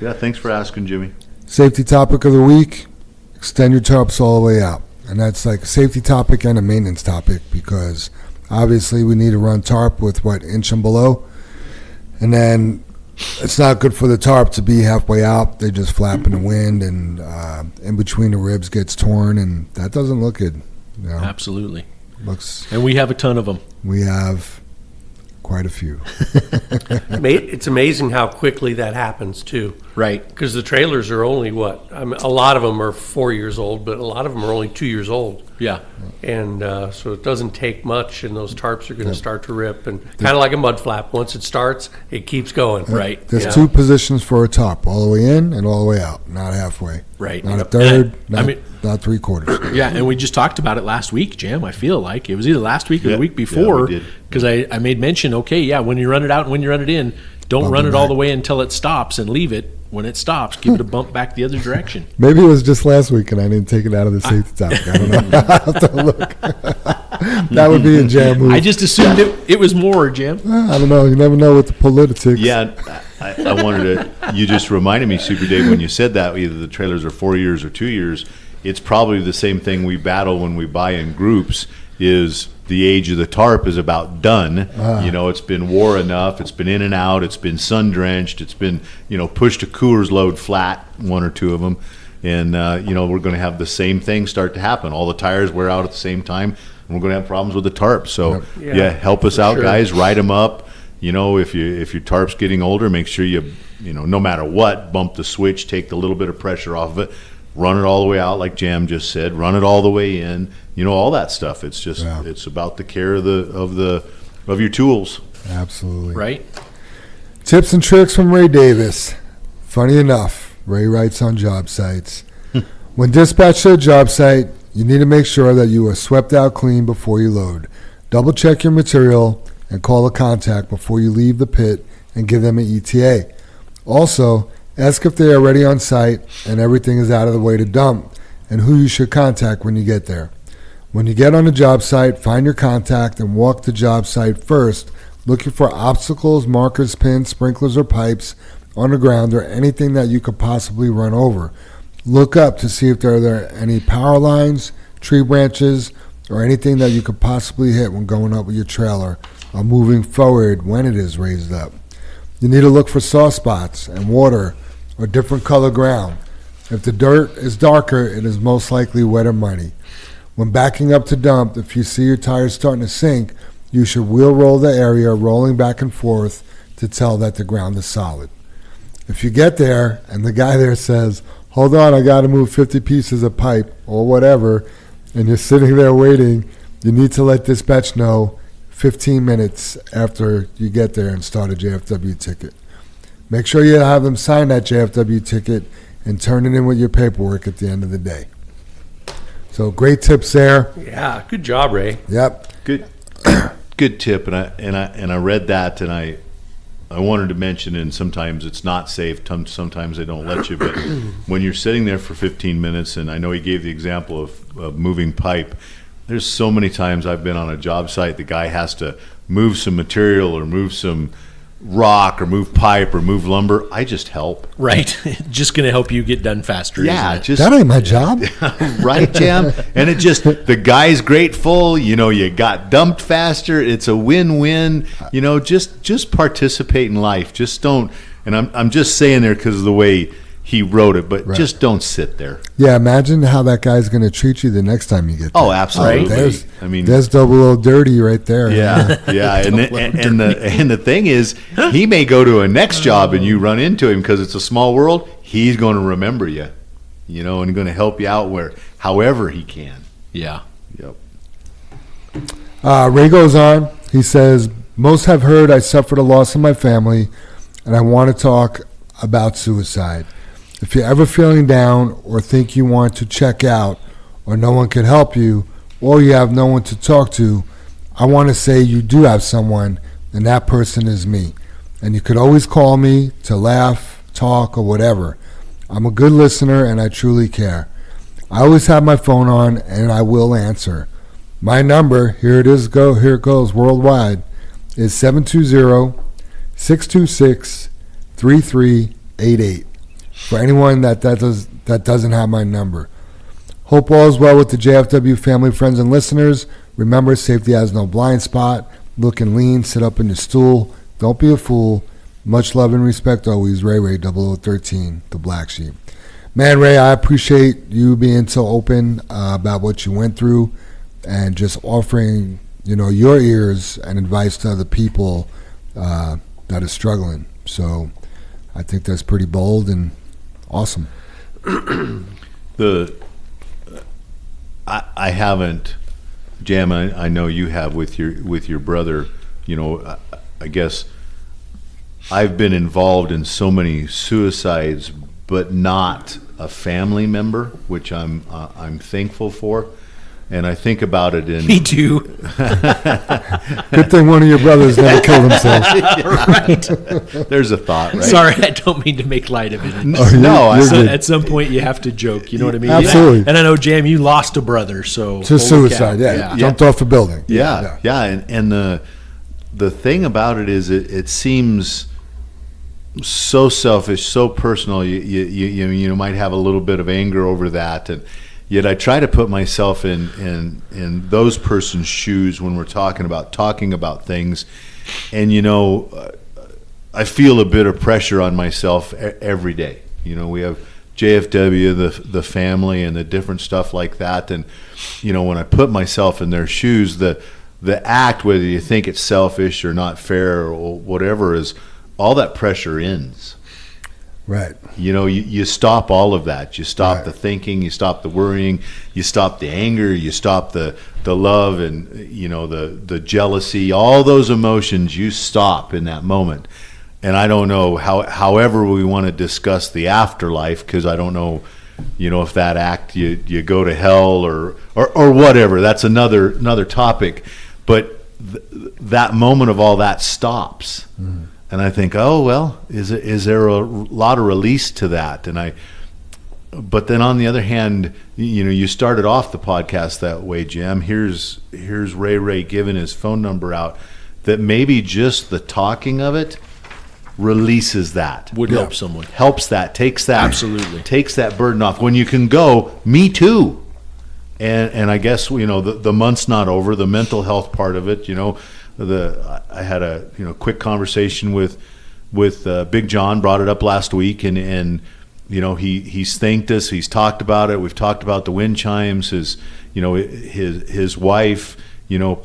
Yeah. Thanks for asking, Jimmy. Safety topic of the week, extend your tarps all the way out. And that's like a safety topic and a maintenance topic, because obviously we need to run tarp with inch and below. And then it's not good for the tarp to be halfway out. They just flap in the wind, and in between the ribs gets torn, and that doesn't look good. Absolutely. Looks. And we have a ton of them. We have quite a few. It's amazing how quickly that happens too. Right. Because the trailers are only a lot of them are 4 years old, but a lot of them are only 2 years old. Yeah. And so it doesn't take much, and those tarps are going to start to rip. And kind of like a mud flap, once it starts, it keeps going. Right. There's Yeah. two positions for a tarp, all the way in and all the way out, not halfway. Right. Not a Yep. third, And not three-quarters. Yeah, and we just talked about it last week, Jam. I feel like it was either last week or Yeah. the week Yeah, before, we did. because I made mention. Okay, yeah, when you run it out and when you run it in, don't Bump run it it all back. the way until it stops, and leave it when it stops. Give it a bump back the other direction. Maybe it was just last week and I didn't take it out of the safety topic. I don't know. I'll have to look. That would be a jam move. I just assumed it was more, Jam. I don't know. You never know with the politics. Yeah, I wanted to. You just reminded me, Super Dave, when you said that either the trailers are 4 years or 2 years. It's probably the same thing we battle when we buy in groups. Is the age of the tarp is about done. It's been wore enough. It's been in and out. It's been sun drenched. It's been pushed a Coors load flat, one or two of them, and we're going to have the same thing start to happen. All the tires wear out at the same time, and we're going to have problems with the tarp. So Yep. help us out, sure. guys. Write them up. If your tarp's getting older, make sure you no matter what, bump the switch, take the little bit of pressure off of it, run it all the way out, like Jam just said, run it all the way in. All that stuff. It's just it's about the care of your tools. Absolutely. Right? Tips and tricks from Ray Davis. Funny enough, Ray writes on job sites. When dispatched to a job site, you need to make sure that you are swept out clean before you load. Double check your material and call a contact before you leave the pit and give them an ETA. Also, Ask if they are already on site and everything is out of the way to dump, and who you should contact when you get there. When you get on the job site, find your contact and walk the job site first, looking for obstacles, markers, pins, sprinklers, or pipes on the ground, or anything that you could possibly run over. Look up to see if there are any power lines, tree branches, or anything that you could possibly hit when going up with your trailer or moving forward when it is raised up. You need to look for soft spots and water or different color ground. If the dirt is darker, it is most likely wet or muddy. When backing up to dump, if you see your tires starting to sink, you should wheel roll the area, rolling back and forth to tell that the ground is solid. If you get there and the guy there says, "Hold on, I got to move 50 pieces of pipe," or whatever, and you're sitting there waiting, you need to let dispatch know 15 minutes after you get there and start a JFW ticket. Make sure you have them sign that JFW ticket and turn it in with your paperwork at the end of the day. So great tips there. Yeah, good job, Ray. Yep. Good tip, and I read that, and I wanted to mention, and sometimes it's not safe, sometimes they don't let you, but when you're sitting there for 15 minutes, and I know he gave the example of moving pipe, there's so many times I've been on a job site, the guy has to move some material or move some rock or move pipe or move lumber. I just help. Right. Just going to help you get done faster. Yeah, isn't it? just That ain't my job. right, Jam. And it just, the guy's grateful, you got dumped faster. It's a win-win, just participate in life. Just don't, and I'm just saying there because of the way he wrote it, but Right. just don't sit there. Yeah, imagine how that guy's going to treat you the next time you get there. Oh, absolutely. There's double O dirty right there. Yeah. And the thing is, he may go to a next job and you run into him because it's a small world. He's going to remember you, and going to help you out however he can. Yeah. Yep. Ray goes on. He says, "Most have heard I suffered a loss in my family, and I want to talk about suicide. If you're ever feeling down or think you want to check out or no one can help you or you have no one to talk to, I want to say you do have someone, and that person is me. And you could always call me to laugh, talk, or whatever. I'm a good listener and I truly care. I always have my phone on and I will answer. My number, here it goes worldwide, is 720-626-3388. For anyone that doesn't have my number. Hope all is well with the JFW family, friends, and listeners. Remember, safety has no blind spot. Look and lean, sit up in your stool. Don't be a fool. Much love and respect always. Ray 0013, the Black Sheep." Man, Ray, I appreciate you being so open about what you went through and just offering, your ears and advice to other people that are struggling. So I think that's pretty bold and awesome. I haven't, Jam. I know you have with your brother. I guess I've been involved in so many suicides, but not a family member, which I'm thankful for. And I think about it in Me too. Good thing one of your brothers never killed himself. Right. there's a thought, right? Sorry, I don't mean to make light of it. At some point you have to joke. You know what I mean? Absolutely. And I know, Jam, you lost a brother, so To suicide, yeah. Jumped off a building. Yeah. And the thing about it is, it seems so selfish, so personal. You might have a little bit of anger over that, and yet I try to put myself in those persons' shoes when we're talking about things, and I feel a bit of pressure on myself every day. We have JFW, the family, and the different stuff like that, and when I put myself in their shoes, the act, whether you think it's selfish or not fair or whatever, is all that pressure ends. Right. You stop all of that. You stop the thinking, you stop the worrying, you stop the anger, you stop the love and the jealousy, all those emotions you stop in that moment. And I don't know however we want to discuss the afterlife, because I don't know, if that act you go to hell or whatever. That's another topic. But that moment of all that stops. And I think, oh, well, is there a lot of release to that? But then on the other hand, you started off the podcast that way, Jim. Here's Ray giving his phone number out, that maybe just the talking of it releases that. Would help someone. Helps that, takes that. Absolutely. Takes that burden off. When you can go, me too. And I guess, the month's not over, the mental health part of it, I had a quick conversation with Big John, brought it up last week, and he's thanked us. He's talked about it. We've talked about the wind chimes. His wife.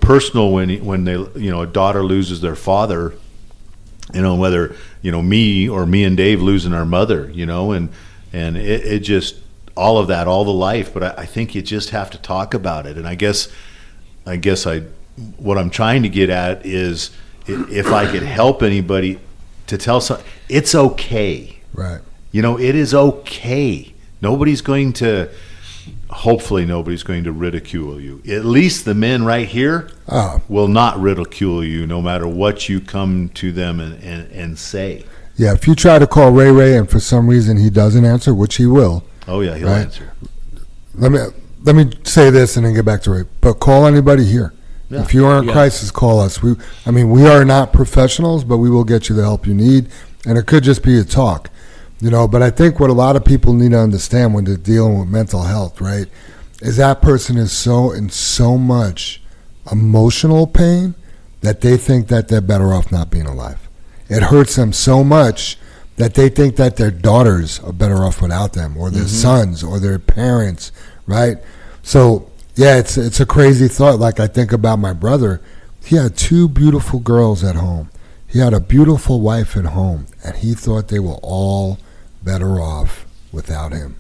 Personal when they a daughter loses their father. Whether me and Dave losing our mother. And it just all of that, all the life. But I think you just have to talk about it. And I guess what I'm trying to get at is if I could help anybody to tell some, it's okay. Right. It is okay. Hopefully nobody's going to ridicule you. At least the men right here will not ridicule you no matter what you come to them and say. Yeah, if you try to call Ray and for some reason he doesn't answer, which he will. Oh yeah, he'll answer. Let me say this and then get back to Ray. But call anybody here. Yeah. If you are in crisis, call us. We are not professionals, but we will get you the help you need. And it could just be a talk, But I think what a lot of people need to understand when they're dealing with mental health, right, is that person is in so much emotional pain that they think that they're better off not being alive. It hurts them so much that they think that their daughters are better off without them, or their sons, or their parents, right? So, yeah, it's a crazy thought. Like, I think about my brother. He had 2 beautiful girls at home. He had a beautiful wife at home, and he thought they were all better off without him.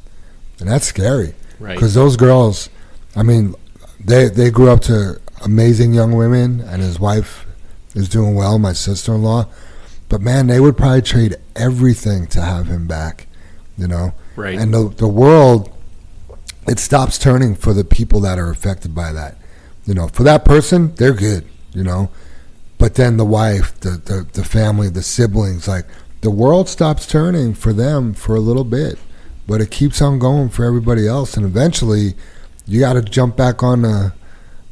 And that's scary. Right. Because those girls, they grew up to amazing young women, and his wife is doing well, my sister-in-law. But, man, they would probably trade everything to have him back, Right. And the world, it stops turning for the people that are affected by that. For that person, they're good, But then the wife, the family, the siblings, like, the world stops turning for them for a little bit. But it keeps on going for everybody else. And eventually, you got to jump back on the...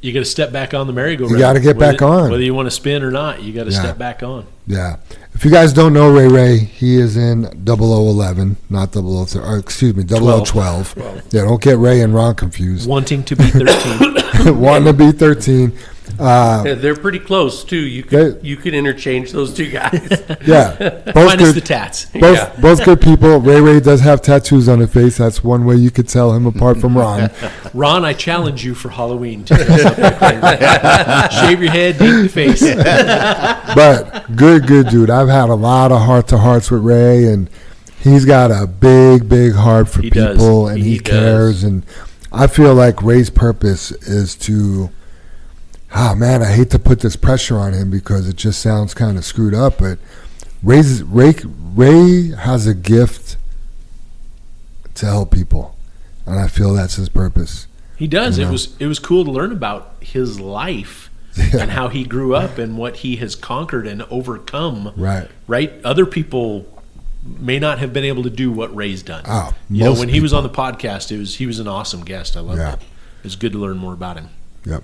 You got to step back on the merry-go-round. You got to get back on. Whether you want to spin or not, you got to step back on. Yeah. If you guys don't know Ray, he is in 0011, not 003, or excuse me, 0012. Yeah, don't get Ray and Ron confused. Wanting to be 13. Wanting to be 13. They're pretty close too. You could interchange those two guys. Yeah, Minus the tats. Both good people. Ray does have tattoos on his face. That's one way you could tell him apart from Ron. Ron, I challenge you for Halloween to dress up like Ray. Shave your head, paint your face. But good dude. I've had a lot of heart-to-hearts with Ray, and he's got a big heart for people, and he cares. And I feel like Ray's purpose is to... man, I hate to put this pressure on him because it just sounds kind of screwed up, but Ray has a gift to help people, and I feel that's his purpose. He does. It was cool to learn about his life and how he grew up and what he has conquered and overcome. Right? Other people may not have been able to do what Ray's done. When he was on the podcast, he was an awesome guest. I loved it. It was good to learn more about him. Yep.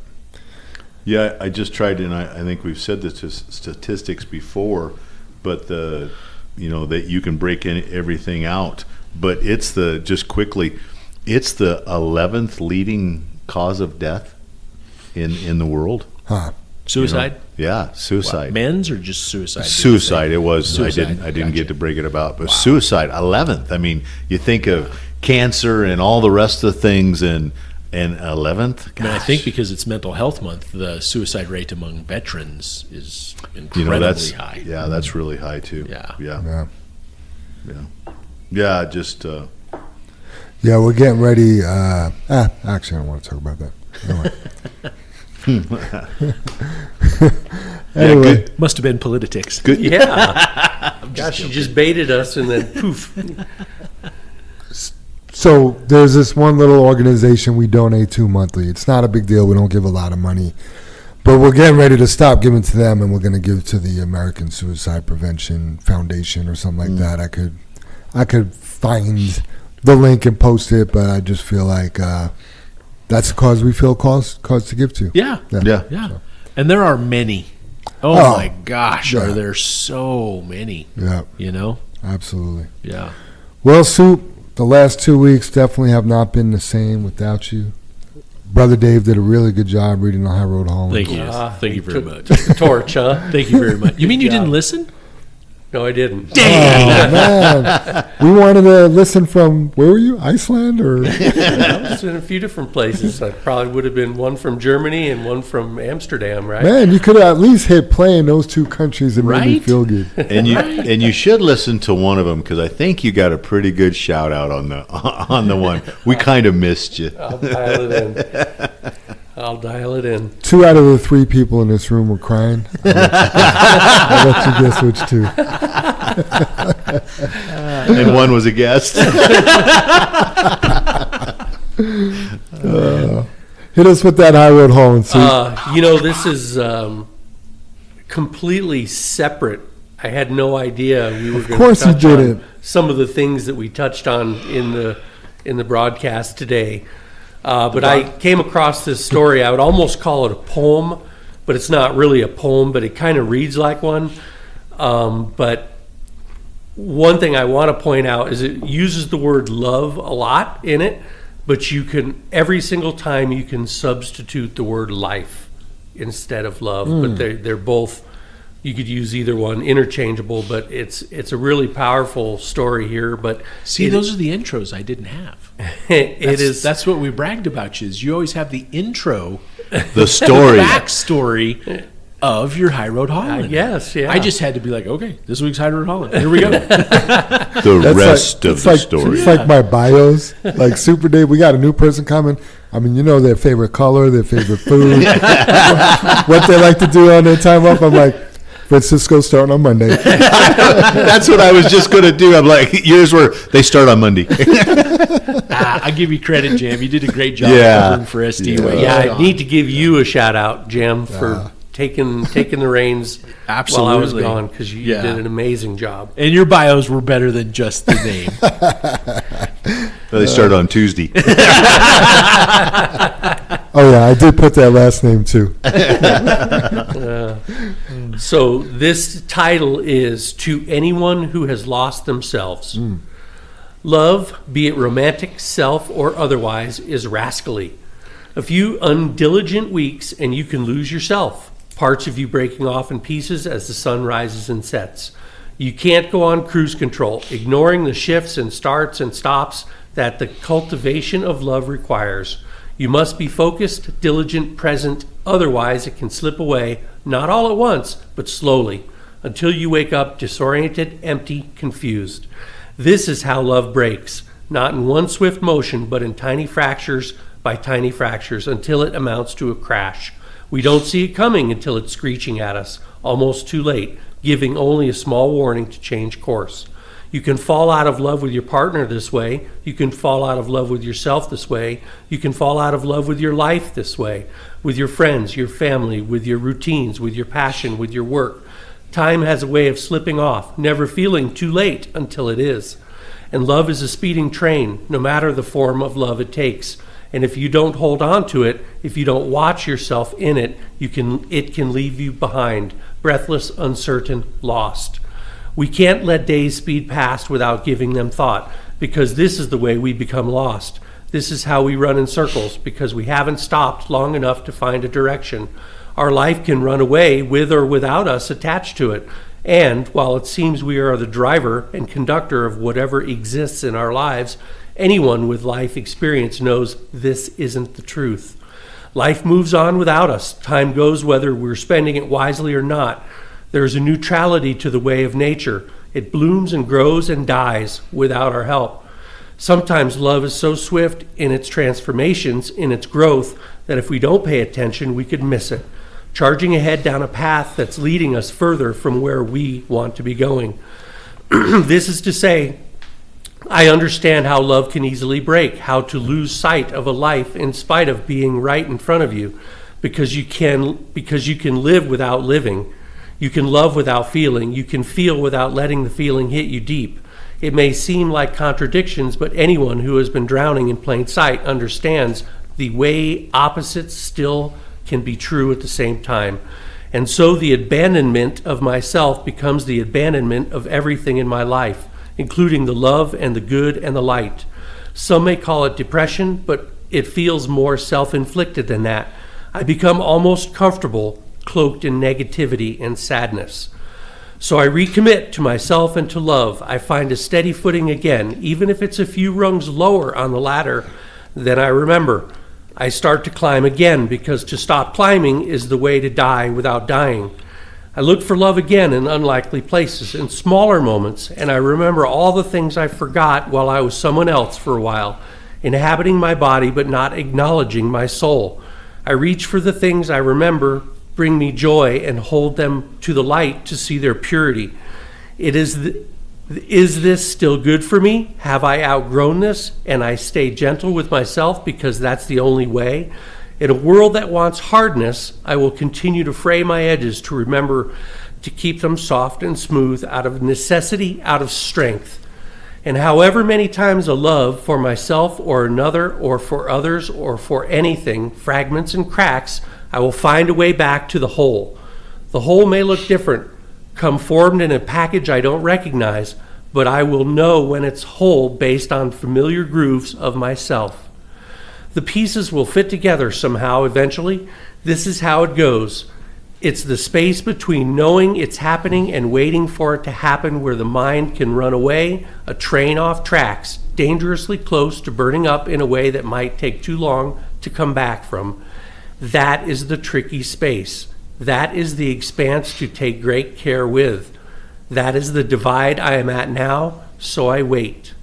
Yeah, I just tried, and I think we've said this statistics before, but that you can break everything out. But it's the 11th leading cause of death in the world. Suicide? Yeah, suicide. What, men's or just suicide? Suicide. It was. Suicide. I didn't get to break it about, but suicide, 11th. I mean, you think of cancer and all the rest of the things, and 11th? I mean, I think because it's Mental Health Month, the suicide rate among veterans is incredibly high. Yeah, that's really high too. Yeah. Just. Yeah, we're getting ready. Actually, I don't want to talk about that. Anyway. Good. Must have been politics. Good. Yeah. Gosh, you just baited us and then poof. So there's this one little organization we donate to monthly. It's not a big deal. We don't give a lot of money. But we're getting ready to stop giving to them, and we're going to give to the American Suicide Prevention Foundation or something like that. I could find the link and post it, but I just feel like that's a cause we feel cause to give to. Yeah. Yeah. And there are many. Oh my gosh, yeah. are there so many? Yeah, You know? absolutely. Yeah. Well, Soup, the last 2 weeks definitely have not been the same without you. Brother Dave did a really good job reading the High Road Hall. Thank you. Thank you very took- much. took the torch, huh? Thank you very much. You mean you job. didn't listen? No, I didn't. Oh, man. We wanted to listen from, where were you? Iceland or? I was in a few different places. I probably would have been one from Germany and one from Amsterdam, right? Man, you could have at least hit play in those two countries and made me Right? feel good. And you should listen to one of them because I think you got a pretty good shout out on the one. We kind of missed you. I'll dial it in. I'll dial it in. 2 out of the 3 people in this room were crying. I'll let you guess which 2. And one was a guest. Hit us with that High Road Hall and Soup. This is completely separate. I had no idea we were going to course you touch on didn't. some of the things that we touched on in the broadcast today. But I came across this story. I would almost call it a poem, but it's not really a poem, but it kind of reads like one. But one thing I want to point out is it uses the word love a lot in it, but you can, every single time you can substitute the word life instead of love, but they're both, you could use either one, interchangeable, but it's a really powerful story here. But See, those are the intros I didn't have. That's what we bragged about you, is you always have the intro, The story. backstory of your High Road Holland. yes, yeah. I just had to be like, okay, this week's High Road Holland. Here we go. The That's rest like, of it's the like, story. It's like my bios. Like Super Dave, we got a new person coming. I mean, you know their favorite color, their favorite food, what they like to do on their time off. I'm like, Francisco starting on Monday. That's what I was just going to do. I'm like, yours were, they start on Monday. I give you credit, Jam. You did a great job Yeah. covering for SD. Yeah, I need to give you a shout out, Jim, for taking the reins while I was Absolutely. gone, because you Yeah. did an amazing job. And your bios were better than just the name. They start on Tuesday. Oh yeah, I did put that last name too. So this title is To Anyone Who Has Lost Themselves. Love, be it romantic, self, or otherwise, is rascally. A few undiligent weeks and you can lose yourself, parts of you breaking off in pieces as the sun rises and sets. You can't go on cruise control, ignoring the shifts and starts and stops that the cultivation of love requires. You must be focused, diligent, present, otherwise it can slip away, not all at once, but slowly, until you wake up disoriented, empty, confused. This is how love breaks, not in one swift motion, but in tiny fractures by tiny fractures, until it amounts to a crash. We don't see it coming until it's screeching at us, almost too late, giving only a small warning to change course. You can fall out of love with your partner this way. You can fall out of love with yourself this way. You can fall out of love with your life this way, with your friends, your family, with your routines, with your passion, with your work. Time has a way of slipping off, never feeling too late until it is. And love is a speeding train, no matter the form of love it takes. And if you don't hold on to it, if you don't watch yourself in it, it can leave you behind, breathless, uncertain, lost. We can't let days speed past without giving them thought, because this is the way we become lost. This is how we run in circles, because we haven't stopped long enough to find a direction. Our life can run away with or without us attached to it. And while it seems we are the driver and conductor of whatever exists in our lives, anyone with life experience knows this isn't the truth. Life moves on without us. Time goes whether we're spending it wisely or not. There is a neutrality to the way of nature. It blooms and grows and dies without our help. Sometimes love is so swift in its transformations, in its growth, that if we don't pay attention, we could miss it, charging ahead down a path that's leading us further from where we want to be going. This is to say, I understand how love can easily break, how to lose sight of a life in spite of being right in front of you, because you can live without living. You can love without feeling. You can feel without letting the feeling hit you deep. It may seem like contradictions, but anyone who has been drowning in plain sight understands the way opposites still can be true at the same time. And so the abandonment of myself becomes the abandonment of everything in my life, including the love and the good and the light. Some may call it depression, but it feels more self-inflicted than that. I become almost comfortable, cloaked in negativity and sadness. So I recommit to myself and to love. I find a steady footing again, even if it's a few rungs lower on the ladder than I remember. I start to climb again, because to stop climbing is the way to die without dying. I look for love again in unlikely places, in smaller moments, and I remember all the things I forgot while I was someone else for a while, inhabiting my body but not acknowledging my soul. I reach for the things I remember bring me joy and hold them to the light to see their purity. Is this still good for me? Have I outgrown this? And I stay gentle with myself because that's the only way. In a world that wants hardness, I will continue to fray my edges to remember to keep them soft and smooth out of necessity, out of strength. And however many times a love for myself or another or for others or for anything, fragments and cracks, I will find a way back to the whole. The whole may look different, come formed in a package I don't recognize, but I will know when it's whole based on familiar grooves of myself. The pieces will fit together somehow eventually. This is how it goes. It's the space between knowing it's happening and waiting for it to happen, where the mind can run away, a train off tracks, dangerously close to burning up in a way that might take too long to come back from. That is the tricky space. That is the expanse to take great care with. That is the divide I am at now, so I wait.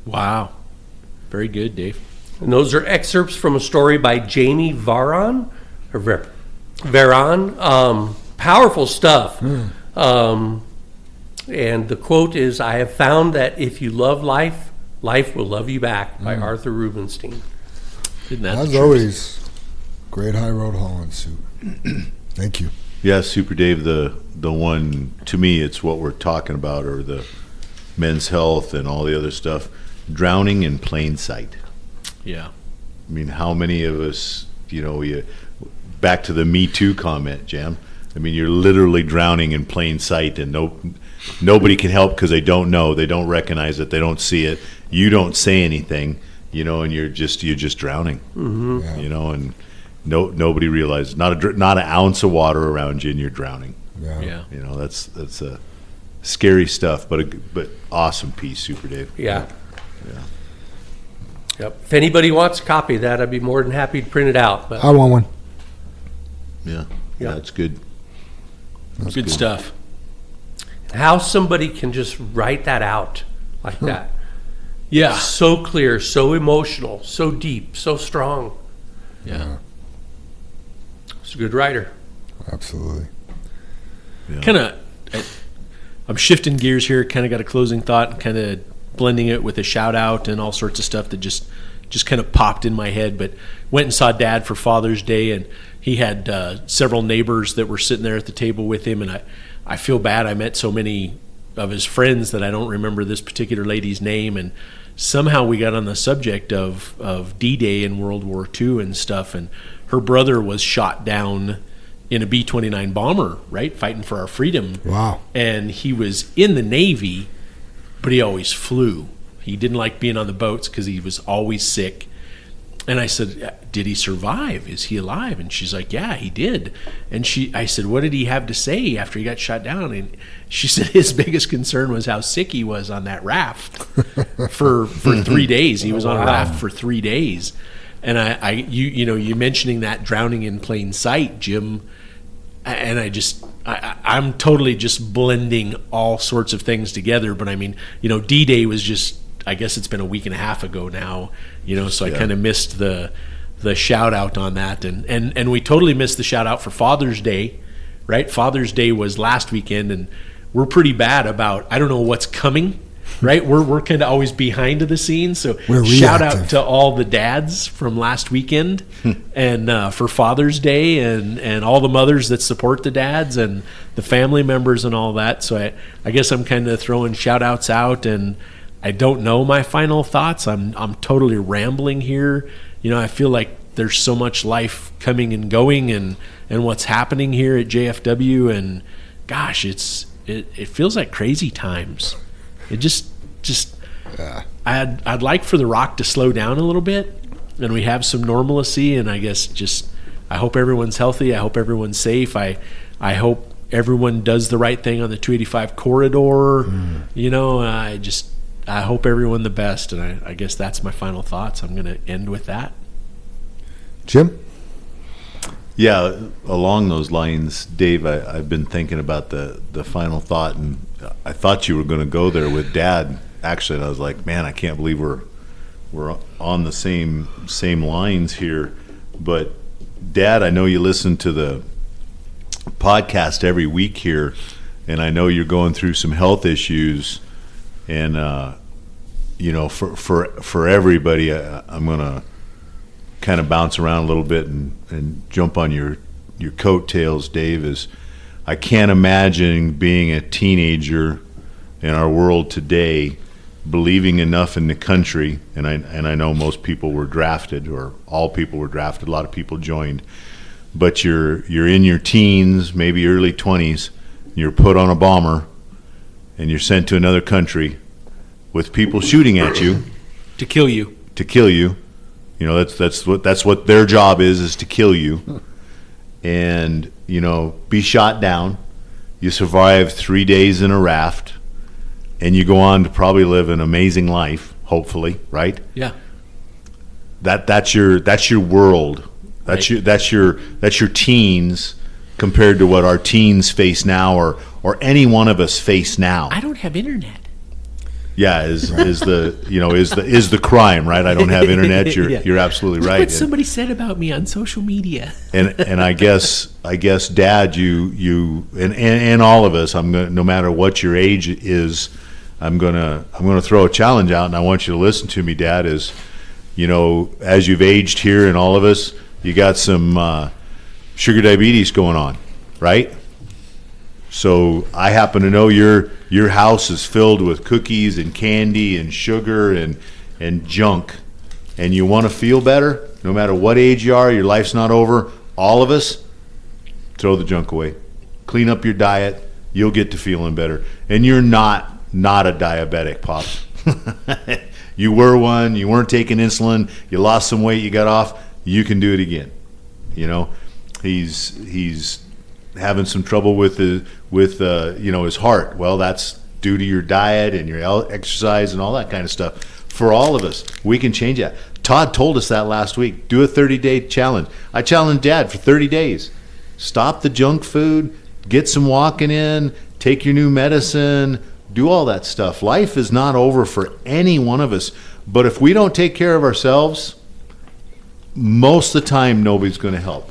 Wow. Very good, Dave. And those are excerpts from a story by Jamie Varon. Powerful stuff. And the quote is, "I have found that if you love life, life will love you back," by Arthur Rubinstein. Isn't that As the truth? always, great High Road Holland suit. Thank you. Yeah, Super Dave, the one, to me, it's what we're talking about, or the Men's Health and all the other stuff. Drowning in plain sight. Yeah. I mean, how many of us, back to the Me Too comment, Jam. I mean, you're literally drowning in plain sight, and nobody can help because they don't know, they don't recognize it, they don't see it. You don't say anything, and you're just drowning. Mm-hmm. Yeah. And nobody realizes, not an ounce of water around you, and you're drowning. Yeah. Yeah. That's scary stuff, but awesome piece, Super Dave. Yeah. Yep. If anybody wants a copy of that, I'd be more than happy to print it out. But I want one. Yeah, Yeah. that's good. That's Good stuff. how somebody can just write that out like that. Yeah. So clear, so emotional, so deep, so strong. Yeah. He's a good writer. Absolutely. I'm shifting gears here, kind of got a closing thought and kind of blending it with a shout out and all sorts of stuff that just kind of popped in my head. But went and saw Dad for Father's Day, and he had several neighbors that were sitting there at the table with him, and I feel bad. I met so many of his friends that I don't remember this particular lady's name, and somehow we got on the subject of D-Day in World War II and stuff, and her brother was shot down in a B-29 bomber, right, fighting for our freedom. Wow. And he was in the Navy, but he always flew. He didn't like being on the boats because he was always sick. And I said, did he survive? Is he alive? And she's like, yeah, he did. And I said, what did he have to say after he got shot down? And she said his biggest concern was how sick he was on that raft for 3 days. He was on a raft for 3 days. And you mentioning that drowning in plain sight, Jim, and I'm totally just blending all sorts of things together. But I mean, D-Day was just, I guess it's been a week and a half ago now, so I kind of missed the shout out on that. And we totally missed the shout out for Father's Day, right? Father's Day was last weekend, and we're pretty bad about, I don't know what's coming right? We're kind of always behind the scenes. So We're shout reactive. out to all the dads from last weekend and for Father's Day and all the mothers that support the dads and the family members and all that. So I guess I'm kind of throwing shout outs out, and I don't know my final thoughts. I'm totally rambling here. I feel like there's so much life coming and going and what's happening here at JFW, and gosh, it feels like crazy times. It just I'd like for the rock to slow down a little bit and we have some normalcy, and I guess I hope everyone's healthy. I hope everyone's safe. I hope everyone does the right thing on the 285 corridor. I hope everyone the best, and I guess that's my final thoughts. I'm going to end with that. Jim? Yeah, along those lines, Dave, I've been thinking about the final thought, and I thought you were going to go there with Dad, actually, and I was like, man, I can't believe we're on the same lines here. But Dad, I know you listen to the podcast every week here, and I know you're going through some health issues, and for everybody, I'm gonna kind of bounce around a little bit and jump on your coattails, Dave. Is I can't imagine being a teenager in our world today, believing enough in the country, and I know most people were drafted, or all people were drafted. A lot of people joined, but you're in your teens, maybe early 20s. You're put on a bomber, and you're sent to another country with people shooting at you To kill you. to kill you. That's what their job is to kill you, and be shot down. You survive 3 days in a raft, and you go on to probably live an amazing life, hopefully, right? Yeah. That's your world. That's your teens compared to what our teens face now, or any one of us face now. I don't have internet. Yeah, is the crime, right? I don't have internet. You're absolutely Look right. what somebody said about me on social media. And I guess Dad, you and all of us, no matter what your age is, I'm gonna throw a challenge out, and I want you to listen to me, Dad. Is as you've aged here, and all of us, you got some sugar diabetes going on, right? So I happen to know your house is filled with cookies and candy and sugar and junk, and you want to feel better, no matter what age you are, your life's not over. All of us, throw the junk away. Clean up your diet. You'll get to feeling better. And you're not a diabetic, Pops. You were one. You weren't taking insulin. You lost some weight. You got off. You can do it again. He's having some trouble with his heart. Well, that's due to your diet and your exercise and all that kind of stuff. For all of us, we can change that. Todd told us that last week. Do a 30-day challenge. I challenged Dad for 30 days. Stop the junk food, get some walking in, take your new medicine, do all that stuff. Life is not over for any one of us. But if we don't take care of ourselves, most of the time, nobody's going to help.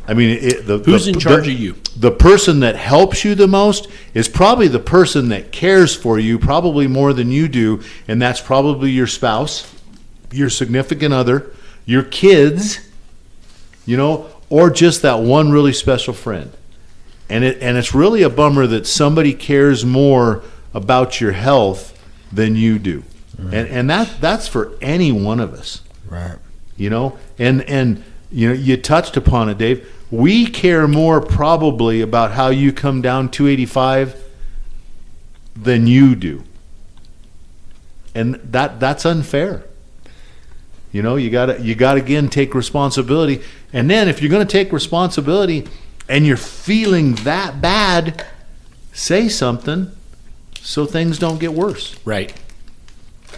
I mean, Who's in charge of you? The person that helps you the most is probably the person that cares for you probably more than you do, and that's probably your spouse, your significant other, your kids, or just that one really special friend. And it's really a bummer that somebody cares more about your health than you do. Right. And that's for any one of us. Right. And you touched upon it, Dave. We care more probably about how you come down 285 than you do. And that's unfair. You gotta again take responsibility. And then if you're gonna take responsibility and you're feeling that bad, say something so things don't get worse. Right.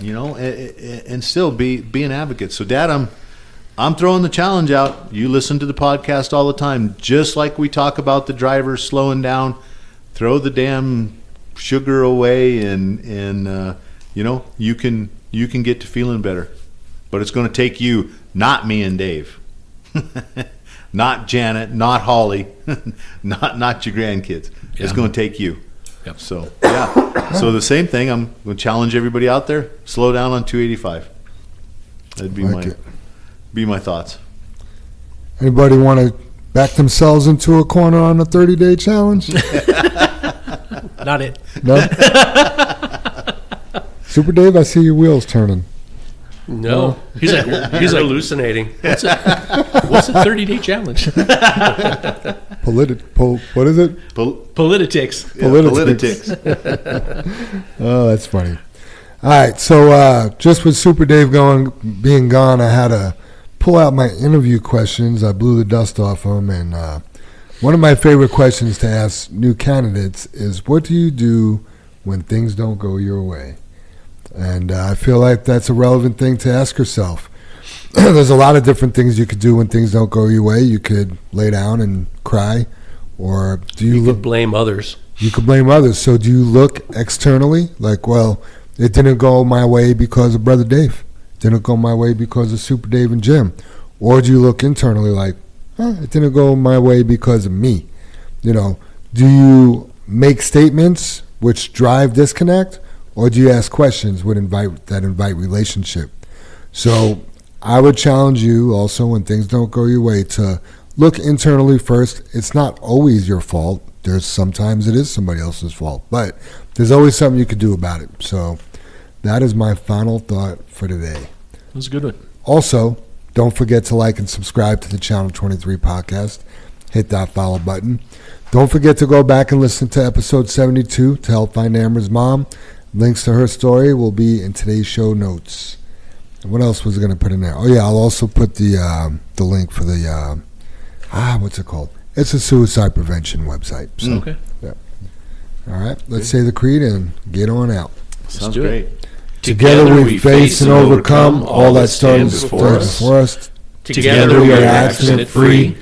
And still be an advocate. So Dad, I'm throwing the challenge out. You listen to the podcast all the time. Just like we talk about the drivers slowing down, throw the damn sugar away, and you can get to feeling better. But it's going to take you, not me and Dave, not Janet, not Holly, not your grandkids. It's going to take you. Yep. So, yeah. So the same thing, I'm going to challenge everybody out there, slow down on 285. That'd be Like it. my thoughts. Anybody want to back themselves into a corner on a 30-day challenge? Not it. No? Super Dave, I see your wheels turning. No, He's like hallucinating. what's a 30-day challenge? What is it? Politics. Politics. Oh, that's funny. All right, so just with Super Dave being gone, I had to pull out my interview questions. I blew the dust off them, and one of my favorite questions to ask new candidates is, what do you do when things don't go your way? And I feel like that's a relevant thing to ask yourself. There's a lot of different things you could do when things don't go your way. You could lay down and cry, or do you You look? could blame others. You could blame others. So do you look externally like, well, it didn't go my way because of Brother Dave. It didn't go my way because of Super Dave and Jim. Or do you look internally like, it didn't go my way because of me? Do you make statements which drive disconnect, or do you ask questions that invite relationship? So I would challenge you also, when things don't go your way, to look internally first. It's not always your fault. Sometimes it is somebody else's fault, but there's always something you could do about it. So that is my final thought for today. That was a good one. Also, don't forget to like and subscribe to the Channel 23 podcast. Hit that follow button. Don't forget to go back and listen to episode 72 to help find Amber's mom. Links to her story will be in today's show notes. And what else was I going to put in there? Oh, yeah, I'll also put the link for the, what's it called? It's a suicide prevention website. So, Okay. all right, let's say the creed and get on out. Sounds do it. great. Together we face and overcome all that stands before us. Together we are accident-free.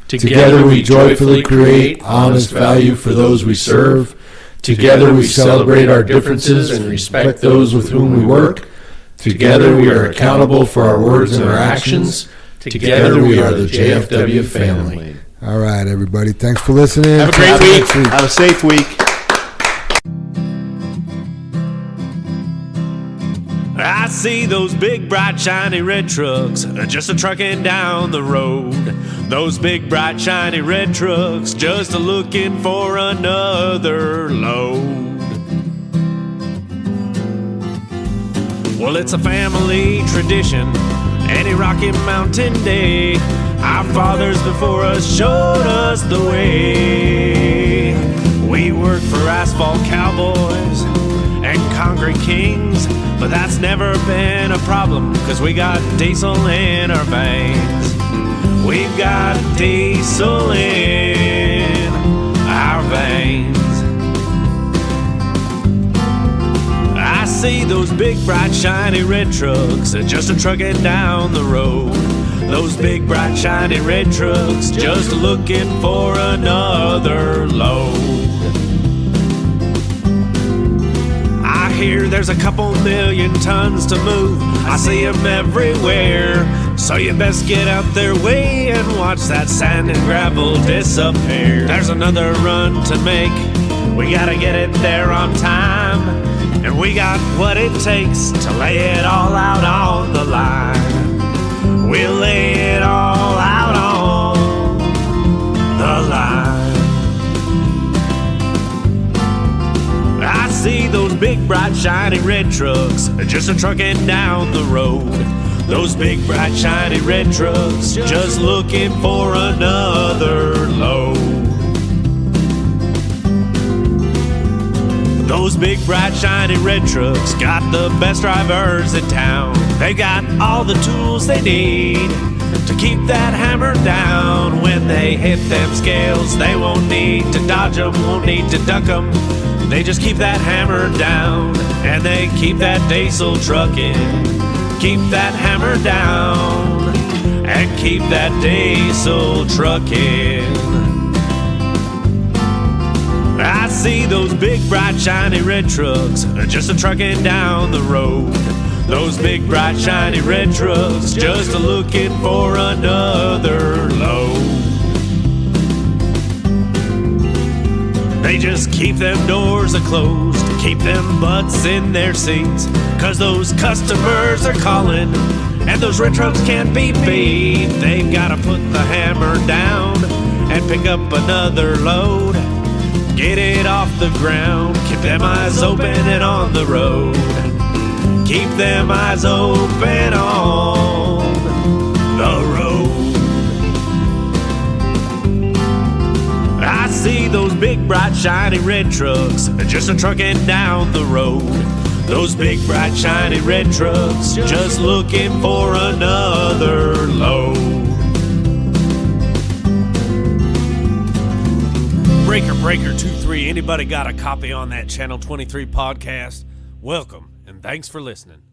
Together we joyfully create honest value for those we serve. Together we celebrate our differences and respect those with whom we work. Together we are accountable for our words and our actions. Together we are the JFW family. All right, everybody. Thanks for listening. Have a great week. Next week. Have a safe week. I see those big, bright, shiny red trucks just a trucking down the road. Those big, bright, shiny red trucks just a looking for another load. Well, it's a family tradition, any Rocky Mountain day. Our fathers before us showed us the way. We work for asphalt cowboys and concrete kings, but that's never been a problem, 'cause we got diesel in our veins. We've got diesel in our veins. I see those big, bright, shiny red trucks just a trucking down the road. Those big, bright, shiny red trucks just looking for another load. I hear there's a couple million tons to move. I see them everywhere. So you best get out their way and watch that sand and gravel disappear. There's another run to make. We gotta get it there on time. And we got what it takes to lay it all out on the line. We'll lay it all out on the line. I see those big, bright, shiny red trucks just a trucking down the road. Those big, bright, shiny red trucks just looking for another load. Those big, bright, shiny red trucks got the best drivers in town. They got all the tools they need to keep that hammer down. When they hit them scales, they won't need to dodge them, won't need to duck them. They just keep that hammer down, and they keep that diesel trucking. Keep that hammer down, and keep that diesel trucking. I see those big, bright, shiny red trucks just a trucking down the road. Those big, bright, shiny red trucks just a looking for another load. They They just keep them doors closed, keep them butts in their seats, 'cause those customers are calling, and those red trucks can't be beat. They've gotta put the hammer down and pick up another load, get it off the ground, keep them eyes open and on the road. Keep them eyes open on the road. I see those big, bright, shiny red trucks just a-trucking down the road. Those big, bright, shiny red trucks just looking for another load. Breaker 23, anybody got a copy on that Channel 23 podcast? Welcome, and thanks for listening.